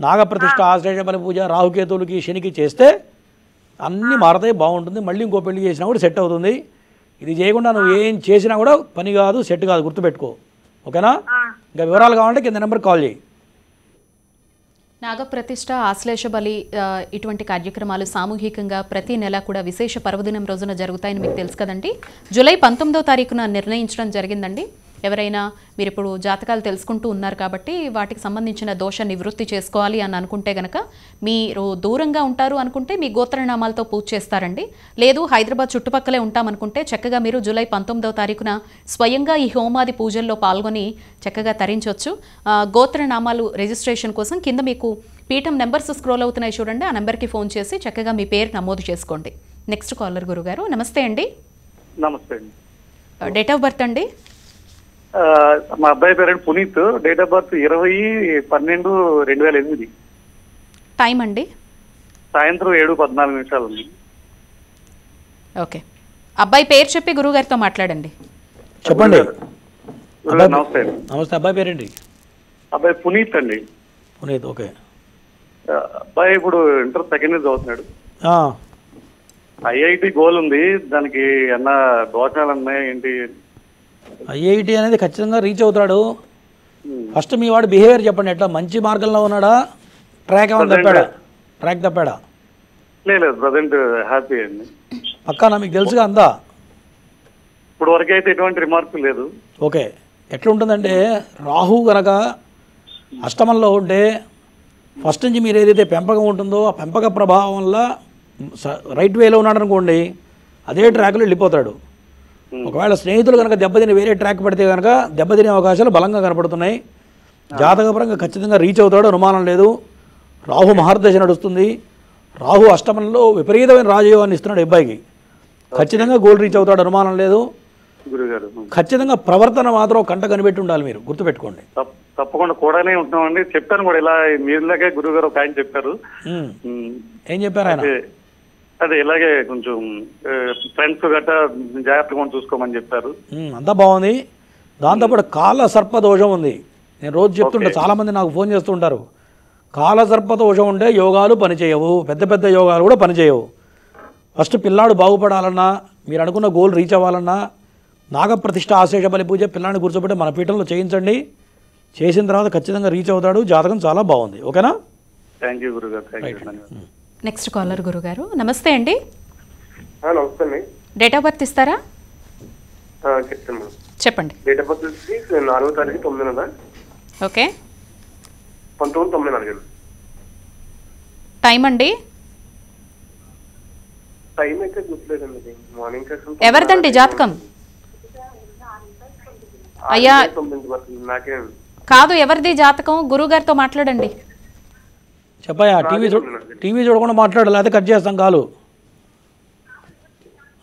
నాగప్రతిష్ఠ ఆశ్లేష బలి పూజ రాహుకేతువులకి శనికి చేస్తే అన్నీ మారతాయి. బాగుంటుంది. మళ్ళీ ఇంకో పెళ్లి చేసినా కూడా సెట్ అవుతుంది. ఇది చేయకుండా నువ్వు ఏం చేసినా కూడా పని కాదు, సెట్ కాదు. గుర్తుపెట్టుకో. ఓకేనా? ఇంకా వివరాలు కావాలంటే కింద నెంబర్కి కాల్ చేయి. నాగప్రతిష్ఠ ఆశ్లేష బలి ఇటువంటి కార్యక్రమాలు సామూహికంగా ప్రతి నెల కూడా విశేష పర్వదినం రోజున జరుగుతాయని మీకు తెలుసు కదండి. జూలై 19వ తారీఖున నిర్ణయించడం జరిగిందండి. ఎవరైనా మీరు ఇప్పుడు జాతకాలు తెలుసుకుంటూ ఉన్నారు కాబట్టి వాటికి సంబంధించిన దోష నివృత్తి చేసుకోవాలి అని అనుకుంటే గనక మీరు దూరంగా ఉంటారు అనుకుంటే మీ గోత్రనామాలతో పూజ చేస్తారండి. లేదు హైదరాబాద్ చుట్టుపక్కలే ఉంటామనుకుంటే చక్కగా మీరు జూలై 19వ తారీఖున స్వయంగా ఈ హోమాది పూజల్లో పాల్గొని చక్కగా తరించవచ్చు. గోత్రనామాలు రిజిస్ట్రేషన్ కోసం కింద మీకు పీఠం నెంబర్స్ స్క్రోల్ అవుతున్నాయి చూడండి, ఆ నెంబర్కి ఫోన్ చేసి చక్కగా మీ పేరు నమోదు చేసుకోండి. నెక్స్ట్ కాలర్ గురుగారు. నమస్తే అండి. నమస్తే అండి. డేట్ ఆఫ్ బర్త్ అండి? మా అబ్బాయి పేరు Puneet. Date of birth 20/12/2008. Time అండి? సాయంత్రం 7:14 ఉంది. ఓకే, అబ్బాయి పేరు చెప్పి గురుగారితో మాట్లాడండి. చెప్పండి. నమస్తే అండి. నమస్తే. అబ్బాయి పేరేంటి? అబ్బాయి పునీత్ అండి. పునీత్. ఓకే. అబ్బాయి ఇప్పుడు ఇంటర్ సెకండ్ ఇయర్ చదువుతున్నాడు. ఆ. ఐఐటి గోల్ ఉంది, దానికి అన్న దోషాలు ఉన్నాయి ఏంటి? ఐఐటి అనేది ఖచ్చితంగా రీచ్ అవుతాడు. ఫస్ట్ మీ వాడు బిహేవియర్ చెప్పండి, ఎట్లా మంచి మార్గంలో ఉన్నాడా, ట్రాక్ ఏమైనా తప్పాడా? ట్రాక్ తప్పాడా? లేదు, ప్రజెంట్ హ్యాపీ అండి. పక్కానా? మీకు తెలుసుగా అంతా? ఇప్పుడు వరకు అయితే ఎటువంటి రిమార్క్ లేదు. ఓకే. ఎట్లుంటుందంటే రాహు గనక అష్టమంలో ఉంటే ఫస్ట్ నుంచి మీరు ఏదైతే పెంపకం ఉంటుందో ఆ పెంపక ప్రభావం వల్ల రైట్ వేలో ఉన్నాడు అనుకోండి, అదే ట్రాక్లో వెళ్ళిపోతాడు. ఒకవేళ స్నేహితులు కనుక దెబ్బతిని వేరే ట్రాక్ పడితే కనుక దెబ్బతినే అవకాశాలు బలంగా కనపడుతున్నాయి. జాతకపరంగా ఖచ్చితంగా రీచ్ అవుతాడు, అనుమానం లేదు. రాహు మహర్దశ నడుస్తుంది. రాహు అష్టమంలో విపరీతమైన రాజయోగాన్ని ఇస్తున్నాడు అబ్బాయికి. ఖచ్చితంగా గోల్ రీచ్ అవుతాడు, అనుమానం లేదు. గురుగారు ఖచ్చితంగా ప్రవర్తన మాత్రం కంట కనిపెట్టి ఉండాలి, మీరు గుర్తుపెట్టుకోండి. తప్పకుండా కూడానే ఉంటున్నామండి. చెప్పాను కూడా, ఇలా మీరులాగే గురుగారు ఒక ఆయన చెప్పారు. ఏం చెప్పారు ఆయన? అదే ఇలాగే కొంచెం ఫ్రెండ్స్ గట్టా జాగ్రత్తగా చూసుకోమని చెప్పారు. అంతా బాగుంది. దాంతోపాటు కాల సర్పదోషం ఉంది. నేను రోజు చెప్తుంటా, చాలామంది నాకు ఫోన్ చేస్తుంటారు. కాల సర్పదోషం ఉంటే యోగాలు పనిచేయవు, పెద్ద పెద్ద యోగాలు కూడా పనిచేయవు. ఫస్ట్ పిల్లాడు బాగుపడాలన్నా, మీరు అనుకున్న గోల్ రీచ్ అవ్వాలన్నా, నాగప్రతిష్ఠ ఆశేష బలి పూజ పిల్లాడిని కూర్చోబెట్టి మన పీఠంలో చేయించండి. చేసిన తర్వాత ఖచ్చితంగా రీచ్ అవుతాడు. జాతకం చాలా బాగుంది. ఓకేనా? థ్యాంక్ యూ గురుగారు. నెక్స్ట్ కాలర్ గురుగారు. నమస్తే అండి. నమస్తే అండి. డేట్ ఆఫ్ బర్త్ ఇస్తారా? చెప్తాను. చెప్పండి. డేట్ ఆఫ్ బర్త్ 4వ తారీఖు 9 నెల. ఓకే. 1994. టైం అండి? టైం అయితే గుర్తులేదండి. Morning session. ఎవరిదండి జాతకం? అయ్యా నాకే కాదు, ఎవరిది జాతకం? గురుగారితో మాట్లాడండి. చెప్పయ్యా. టీవీ చూడకుండా మాట్లాడు, లేకపోతే కట్ చేస్తాం కాలు.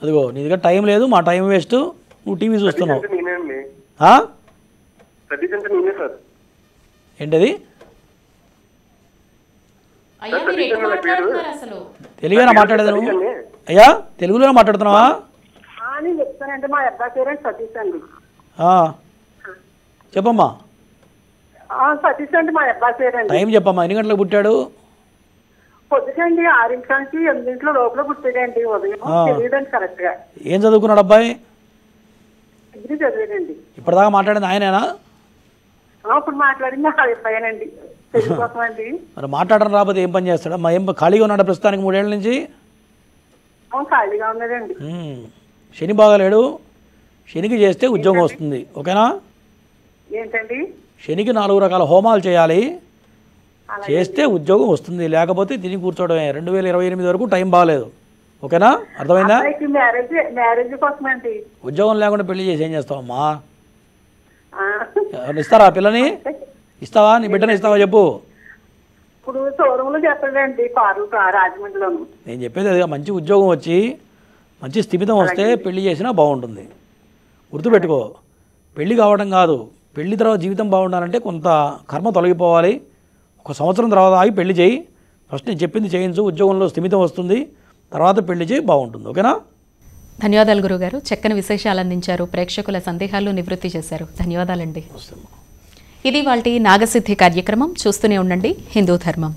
అదిగో నీ దగ్గర టైం లేదు, మా టైం వేస్ట్, నువ్వు టీవీ చూస్తున్నావు. ఏంటది? తెలుగులో మాట్లాడేది నువ్వు? అయ్యా తెలుగులో మాట్లాడుతున్నావా? చెప్తానంటే మా అబ్బాయి పేరు సతీష్ అండి. చెప్పమ్మా. సతీష్ అండి మా అబ్బాయి పేరు అండి. టైం చెప్పమ్మా. ఎన్ని గంటలకు పుట్టాడు? పొద్దుటండి 6 నుంచి 8 లోపల పుట్టాడండి. ఉదయం తెలియదండి కరెక్ట్ గా. ఏం చదువుకున్నాడు అబ్బాయి? డిగ్రీ చదివాడండి. ఇప్పటిదాకా మాట్లాడింది ఆయనేనా? ఇప్పుడు మాట్లాడింది నా అబ్బాయేనండి. తెలుగు కోసం అండి. మరి మాట్లాడడం రాకపోతే ఏం పని చేస్తాడా? మా ఏం ఖాళీగా ఉన్నాడు ప్రస్తుతానికి 3 ఏళ్ళ నుంచి? ఖాళీగా ఉన్నదండి. శని బాగాలేడు. శనికి చేస్తే ఉద్యోగం వస్తుంది. ఓకేనా? ఏంటండి? శనికి 4 రకాల హోమాలు చేయాలి, చేస్తే ఉద్యోగం వస్తుంది. లేకపోతే తిని కూర్చోవడమే. 2028 వరకు టైం బాగాలేదు. ఓకేనా? అర్థమైందా? మ్యారేజ్ కోసం అండి. ఉద్యోగం లేకుండా పెళ్లి చేసి ఏం చేస్తావమ్మా? ఇస్తారా పిల్లని? ఇస్తావా? నీ బిడ్డని ఇస్తావా చెప్పు. ఇప్పుడు షోరూంలో చెప్పండి, రాజమండ్రిలోను. నేను చెప్పేది అదిగా, మంచి ఉద్యోగం వచ్చి మంచి స్థిమితం వస్తే పెళ్లి చేసినా బాగుంటుంది. గుర్తుపెట్టుకో, పెళ్లి కావడం కాదు, పెళ్లి తర్వాత జీవితం బాగుండాలంటే కొంత కర్మ తొలగిపోవాలి. 1 సంవత్సరం తర్వాత ఆగి పెళ్లి చేయి. ఫస్ట్ నేను చెప్పింది చేయించు, ఉద్యోగంలో స్థిమితం వస్తుంది, తర్వాత పెళ్లి చేయి, బాగుంటుంది. ఓకేనా? ధన్యవాదాలు గురుగారు. చక్కని విశేషాలు అందించారు, ప్రేక్షకుల సందేహాలు నివృత్తి చేశారు. ధన్యవాదాలండి. ఇది వాల్టి నాగసిద్ధి కార్యక్రమం. చూస్తూనే ఉండండి హిందూ ధర్మం.